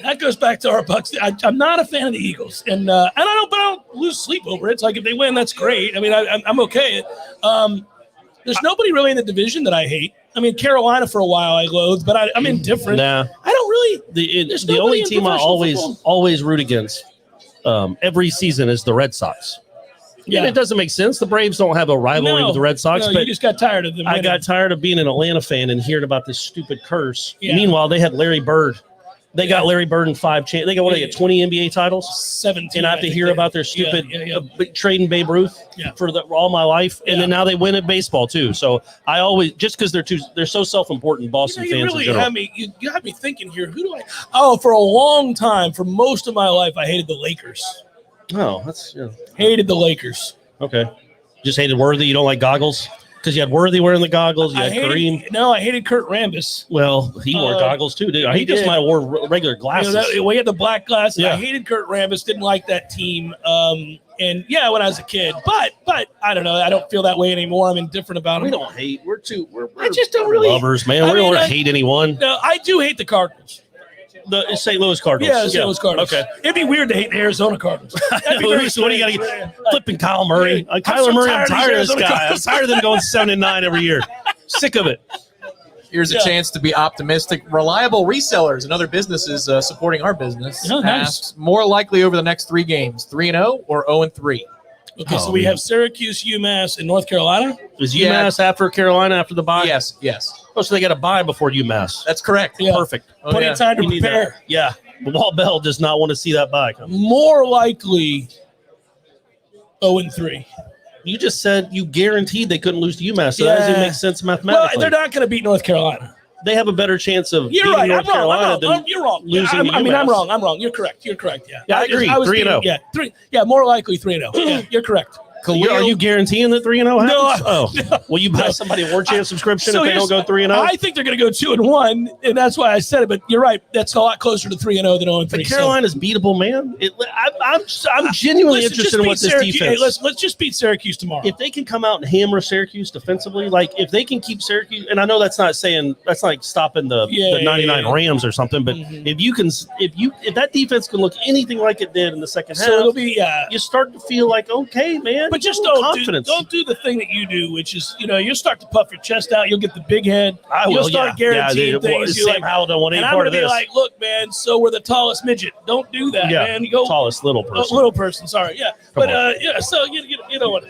That goes back to our Bucks. I'm not a fan of the Eagles, and I don't lose sleep over it. It's like if they win, that's great. I mean, I'm okay. There's nobody really in the division that I hate. I mean, Carolina for a while I loathed, but I'm indifferent. Nah. I don't really. The only team I always root against every season is the Red Sox. Yeah, and it doesn't make sense. The Braves don't have a rivalry with the Red Sox, but you just got tired of them. I got tired of being an Atlanta fan and hearing about this stupid curse. Yeah. Meanwhile, they had Larry Bird. They got Larry Bird in 5 championships. They got 20 NBA titles. 17. And I have to hear about their stupid trading Babe Ruth for all my life, and then now they win at baseball too. So I always, just because they're so self-important, Boston fans really in general. You have me thinking here. Who do I? Oh, for a long time, for most of my life, I hated the Lakers. Oh, that's hated the Lakers. Okay, just hated Worthy. You don't like goggles because you had Worthy wearing the goggles. You had Kareem. No, I hated Kurt Rambis. Well, he wore goggles too, dude. He just might have wore regular glasses. We had the black glasses. Yeah. I hated Kurt Rambis. Didn't like that team. And yeah, when I was a kid, but I don't know. I don't feel that way anymore. I'm indifferent about them. We don't hate. We're I just don't really lovers, man. We don't hate anyone. No, I do hate the Cardinals. The St. Louis Cardinals. Yeah, the St. Louis Cardinals. Okay. It'd be weird to hate the Arizona Cardinals. What do you got to get flipping Kyle Murray? Kyler Murray, I'm tired of this guy. I'm tired of them going 7-9 every year. Sick of it. Here's a chance to be optimistic. Reliable Resellers and other businesses supporting our business asks more likely over the next 3 games, 3-0 or 0-3. Okay, so we have Syracuse, UMass, and North Carolina. Is UMass after Carolina after the bye? Yes. Oh, so they got a bye before UMass. That's correct. Yeah. Perfect. Plenty of time to prepare. Yeah. Walt Bell does not want to see that bye come. More likely 0-3. You just said you guaranteed they couldn't lose to UMass, so that doesn't make sense mathematically. Well, they're not going to beat North Carolina. They have a better chance of You're beating right. North Carolina than you're wrong. losing to I mean, UMass. I'm wrong. You're correct. Yeah, I agree. 3-0. Yeah, 3. Yeah, more likely 3-0. Yeah, you're correct. Are you guaranteeing that 3-0 happens? No. Will you buy somebody a Warchant subscription if they don't go 3-0? I think they're going to go 2-1, and that's why I said it. But you're right; that's a lot closer to 3-0 than 0-3. But Carolina's beatable, man. I'm genuinely interested in what this defense. Hey, let's just beat Syracuse tomorrow. If they can come out and hammer Syracuse defensively, like if they can keep Syracuse, and I know that's not like stopping the 99 Rams or something, but if that defense can look anything like it did in the second half, it'll be you start to feel like okay, man. But just don't do the thing that you do, which is you'll start to puff your chest out. You'll get the big head. You'll start guaranteeing things. Sam Howell don't want any part of this. Like, look, man. So we're the tallest midget. Don't do that, man. You go tallest little person. Little person. Sorry, yeah. But so you know what.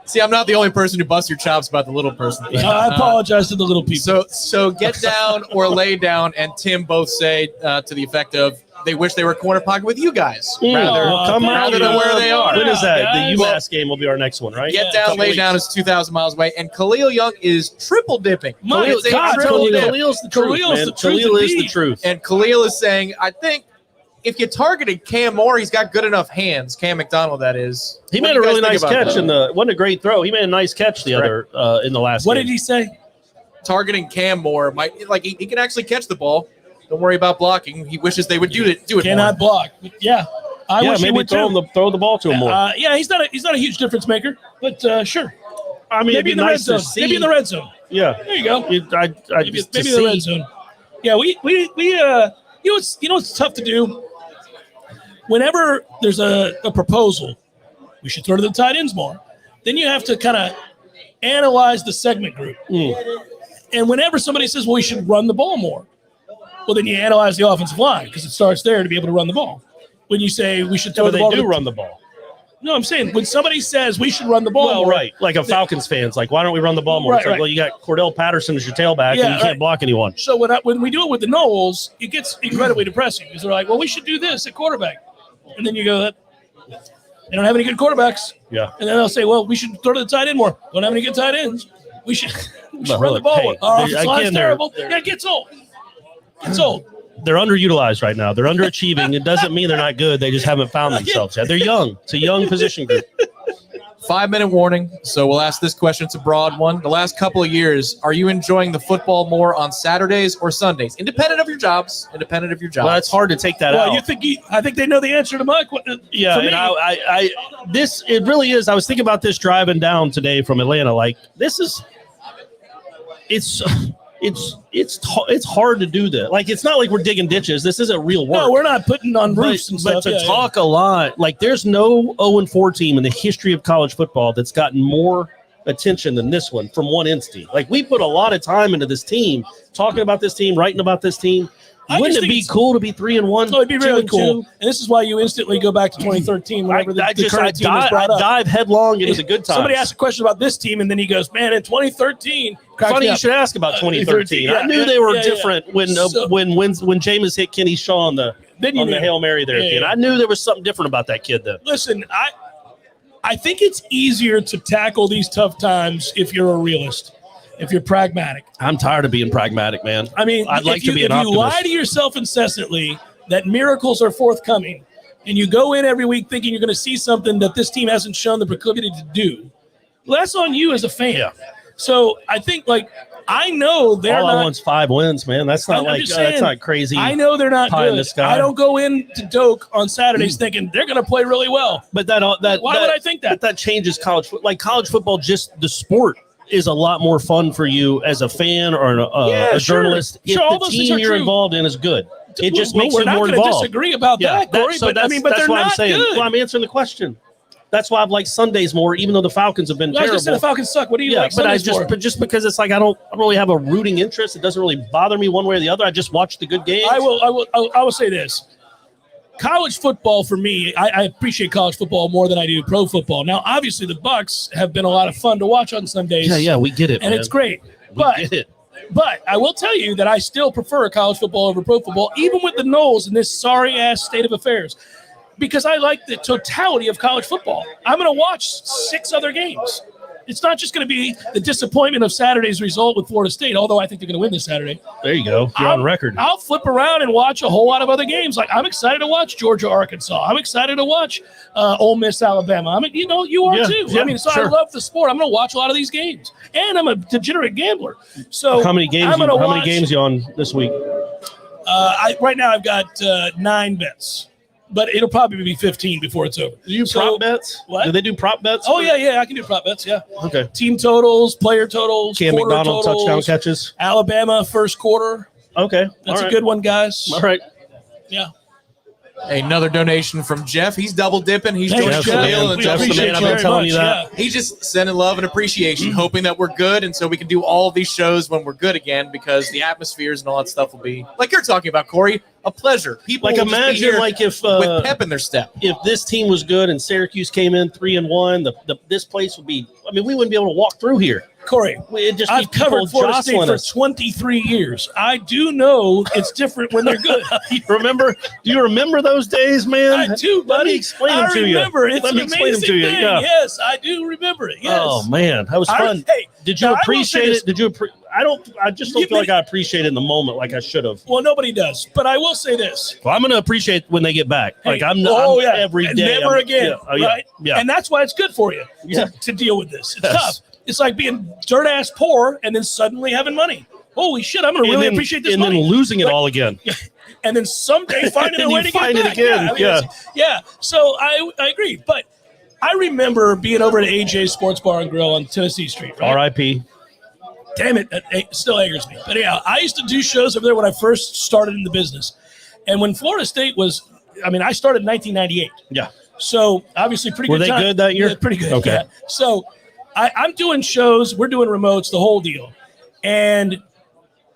See, I'm not the only person who busts your chops about the little person thing. I apologize to the little people. So get down or lay down, and Tim both say to the effect of they wish they were corner pocket with you guys rather than where they are. When is that? The UMass game will be our next one, right? Get down, lay down is 2,000 miles away, and Khalil Young is triple dipping. Khalil's the truth, man. Khalil is the truth. And Khalil is saying, I think if you targeted Cam Moore, he's got good enough hands. Cam McDonald, that is. He made a really nice catch wasn't a great throw. He made a nice catch in the last game. What did he say? Targeting Cam Moore might he can actually catch the ball. Don't worry about blocking. He wishes they would do it. Cannot block. Yeah, I wish maybe throw the ball to him more. Yeah, he's not a huge difference maker, but sure. I mean, maybe in the red zone. Maybe in the red zone. Yeah, there you go. Maybe in the red zone. Yeah, we you know what's tough to do. Whenever there's a proposal, we should throw to the tight ends more. Then you have to kind of analyze the segment group. And whenever somebody says, well, we should run the ball more, well, then you analyze the offensive line because it starts there to be able to run the ball. When you say we should throw the ball. They do run the ball. No, I'm saying when somebody says we should run the ball Well, more, right. Like a Falcons fan's like, why don't we run the ball more? Right, It's like, right. well, you got Cordell Patterson as your tailback, Yeah, and you can't right. block anyone. So when we do it with the Noles, it gets incredibly depressing because they're like, well, we should do this at quarterback. And then you go, they don't have any good quarterbacks. Yeah. And then they'll say, well, we should throw to the tight end more. Don't have any good tight ends. We should But run the look, ball hey, more. Our offensive again, line's they're- terrible. Yeah, it gets old. It's old. They're underutilized right now. They're underachieving. It doesn't mean they're not good. They just haven't found themselves yet. They're young. It's a young position group. 5-minute warning. So we'll ask this question. It's a broad one. The last couple of years, are you enjoying the football more on Saturdays or Sundays? Independent of your jobs. Well, it's hard to take that Well, out. I think they know the answer to my question. Yeah, For me, and it really is. I was thinking about this driving down today from Atlanta. Like, this is, it's hard to do that. Like, it's not like we're digging ditches. This isn't real work. no, we're not putting on roofs and But stuff. to Yeah, talk a lot, like, there's no 0-4 team in the history of college football that's gotten more attention than this one from one entity. Like, we put a lot of time into this team, talking about this team, writing about this team. I Wouldn't just it think be it's- cool to be 3-1? No, it'd be really 2-2? cool. And this is why you instantly go back to 2013 whenever the current team is brought up. dive headlong into the good times. Somebody asked a question about this team, and then he goes, man, in 2013. cracks Funny me you up. should ask about 2013. I knew they were different when Jameis hit Kenny Shaw on the Then you knew. Hail Mary there at the end. Yeah. I knew there was something different about that kid then. Listen, I think it's easier to tackle these tough times if you're a realist, if you're pragmatic. I'm tired of being pragmatic, man. I mean, I'd like to be an if you optimist. lie to yourself incessantly that miracles are forthcoming, and you go in every week thinking you're going to see something that this team hasn't shown the proclivity to do, well, that's on you as a fan. Yeah. So I think, I know they're All not. I want's 5 wins, man. That's not I'm just saying, that's not crazy. I know they're not pie in good. the sky. I don't go into Doak on Saturdays thinking they're going to play really well. But Why would I think that? But that changes college football. Like, college football, just the sport is a lot more fun for you as a fan or a journalist if Sure, all the those things team are you're true. involved in is good. It just makes we're you not more going to involved. disagree about that, Corey. But that's they're why not I'm saying. good. Well, I'm answering the question. That's why I've liked Sundays more, even though the Falcons have been I terrible. just said the Falcons suck. What do you like? but Sundays for? but just because it's like I don't really have a rooting interest, it doesn't really bother me one way or the other. I just watch the good games. I will say this. College football for me, I appreciate college football more than I do pro football. Now, obviously, the Bucks have been a lot of fun to watch on Sundays. Yeah, we get it, and man. it's great. We get it. But I will tell you that I still prefer college football over pro football, even with the Noles in this sorry-ass state of affairs, because I like the totality of college football. I'm going to watch 6 other games. It's not just going to be the disappointment of Saturday's result with Florida State, although I think they're going to win this Saturday. There you go. You're on record. I'll flip around and watch a whole lot of other games. Like, I'm excited to watch Georgia, Arkansas. I'm excited to watch Ole Miss, Alabama. I mean, you are too. Yeah, I mean, so sure. I love the sport. I'm going to watch a lot of these games, and I'm a degenerate gambler. So How many games? How many games you on this week? Right now, I've got 9 bets, but it'll probably be 15 before it's over. Do you prop bets? What? Do they do prop bets? Oh yeah, I can do prop bets. Yeah. Okay. Team totals, player totals, Cam quarter McDonald totals, touchdown catches. Alabama first quarter. Okay. That's a good one, guys. All right. Yeah. Another donation from Jeff. He's double dipping. He's Thanks, joining Jeff's the the Jeff. deal. man. And We Jeff's the appreciate man. I've you been very telling you much, that. yeah. He's just sending love and appreciation, hoping that we're good, and so we can do all of these shows when we're good again, because the atmospheres and all that stuff will be, like you're talking about, Corey, a pleasure. People Like, will just be imagine here like if with pep in their step. if this team was good and Syracuse came in 3-1, this place would be. I mean, we wouldn't be able to walk through here. Corey, It'd just I've be people covered Florida State jostling for us. 23 years. I do know it's different when they're good. Do you remember those days, man? I do, Let buddy. me explain them I to you. remember. It's Let an me explain them amazing to you. thing. Yeah. Yes, I do remember it. Yes. Oh man, that was fun. Hey, Did you now, I will say appreciate this. it? Did you? I just don't feel like I appreciate it in the moment like I should have. Well, nobody does. But I will say this. Well, I'm going to appreciate when they get back. Hey, Like I'm every And day. never again. Yeah. Right? Yeah. And that's why it's good for you to deal with this. It's Yes. tough. It's like being dirt ass poor and then suddenly having money. Holy shit, I'm going to really appreciate this and money. then losing it Like, all again. and then someday finding a And way you to get find it back. again. Yeah. So I agree. But I remember being over at AJ's Sports Bar and Grill on Tennessee Street. Right? R.I.P. Damn it, it still angers me. But yeah, I used to do shows over there when I first started in the business. And when Florida State was, I started in 1998. Yeah. So obviously pretty Were good they time. good that year? Yeah, pretty good. Okay. Yeah. So I'm doing shows. We're doing remotes, the whole deal. And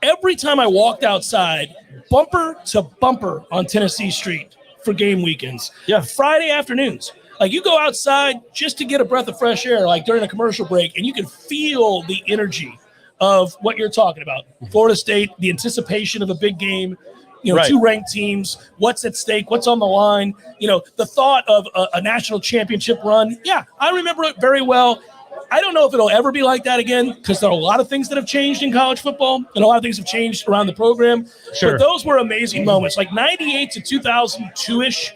every time I walked outside, bumper to bumper on Tennessee Street for game weekends. Yeah. Friday afternoons. Like you go outside just to get a breath of fresh air, like during a commercial break, and you can feel the energy of what you're talking about. Florida State, the anticipation of a big game, Right. 2 ranked teams, what's at stake, what's on the line, the thought of a national championship run. Yeah, I remember it very well. I don't know if it'll ever be like that again because there are a lot of things that have changed in college football and a lot of things have changed around the program. Sure. But those were amazing moments, like 98 to 2002-ish.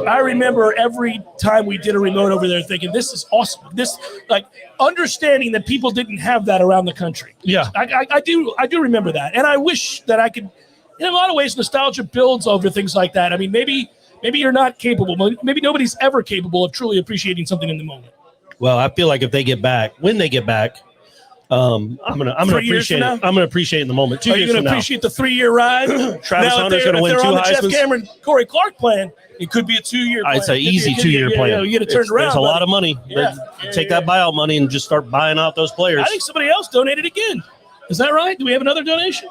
I remember every time we did a remote over there thinking, this is awesome. This, like, understanding that people didn't have that around the country. Yeah. I do remember that. And I wish that I could, in a lot of ways, nostalgia builds over things like that. I mean, maybe you're not capable. Maybe nobody's ever capable of truly appreciating something in the moment. Well, I feel like when they get back, I'm gonna appreciate it. I'm gonna appreciate it in the moment. 2 Are you years going from to now. appreciate the 3-year ride? Travis Hunter's going to win if 2 they're on the Jeff Heismans. Cameron, Corey Clark plan, it could be a 2-year plan. It's an easy 2-year plan. You get it turned around. There's a lot of money. Yeah. Take that buyout money and just start buying out those players. I think somebody else donated again. Is that right? Do we have another donation?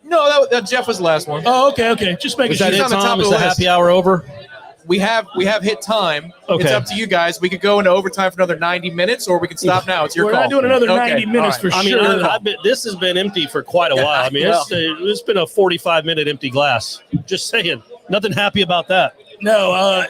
No, that Jeff was the last one. Oh, okay. Just making Is sure. that it, on the top Tom? of Is the the list. happy hour over? We have hit time. Okay. It's up to you guys. We could go into overtime for another 90 minutes, or we can stop now. It's your We're call. not doing another Okay, 90 minutes all right. for I mean, sure. this has been empty for quite a while. I mean, it's been a 45-minute empty glass. Just saying. Nothing happy about that. No,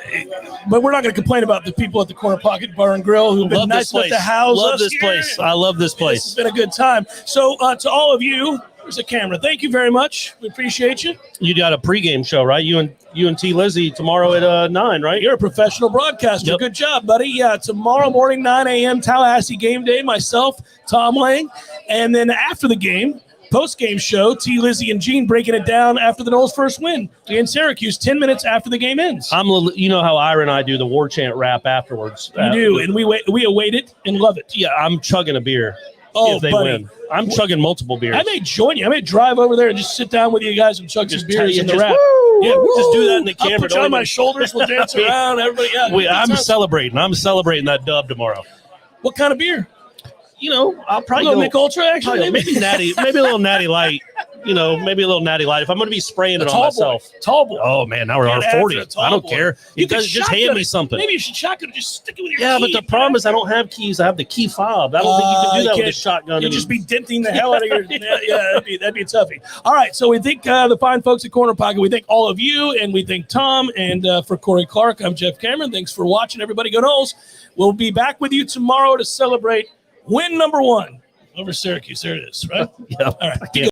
but we're not going to complain about the people at the Corner Pocket Bar and Grill who've been Love nice this enough place. to house Love us this here. place. I love this This place. has been a good time. So to all of you, there's a camera. Thank you very much. We appreciate you. You got a pregame show, right? You and T. Lizzie tomorrow at 9, right? You're a professional broadcaster. Yep. Good job, buddy. Yeah, tomorrow morning, 9 a.m., Tallahassee game day, myself, Tom Lang. And then after the game, post-game show, T. Lizzie and Gene breaking it down after the Noles' first win in Syracuse, 10 minutes after the game ends. You know how Ira and I do the Warchant rap afterwards. You do, and we await it and love it. Yeah, I'm chugging a beer Oh, if they buddy. win. I'm chugging multiple beers. I may join you. I may drive over there and just sit down with you guys and chug some beers in the rap. Yeah, we'll just do that in the camera. I'll put you Don't on my even- shoulders. We'll dance around. Everybody, yeah. I'm celebrating. I'm celebrating that dub tomorrow. What kind of beer? I'll probably A little go, Mick Ultra, actually. maybe natty, maybe a little natty light. Maybe a little natty light. If I'm going to be spraying it on myself. Tall boy. Oh man, now we're on Get after 40. a tall I don't boy. care. You You could guys just shotgun hand me it. something. Maybe you should shotgun it. Just stick it with your Yeah, key. but the problem is I don't have keys. I have the key fob. I don't think you can do that with a shotgun. You'd just be denting the hell out of your. Yeah, that'd be a toughie. All right, so we thank the fine folks at Corner Pocket. We thank all of you, and we thank Tom. And for Corey Clark, I'm Jeff Cameron. Thanks for watching, everybody. Go Noles. We'll be back with you tomorrow to celebrate win number 1 over Syracuse. There it is, right? Yeah. All right. I can't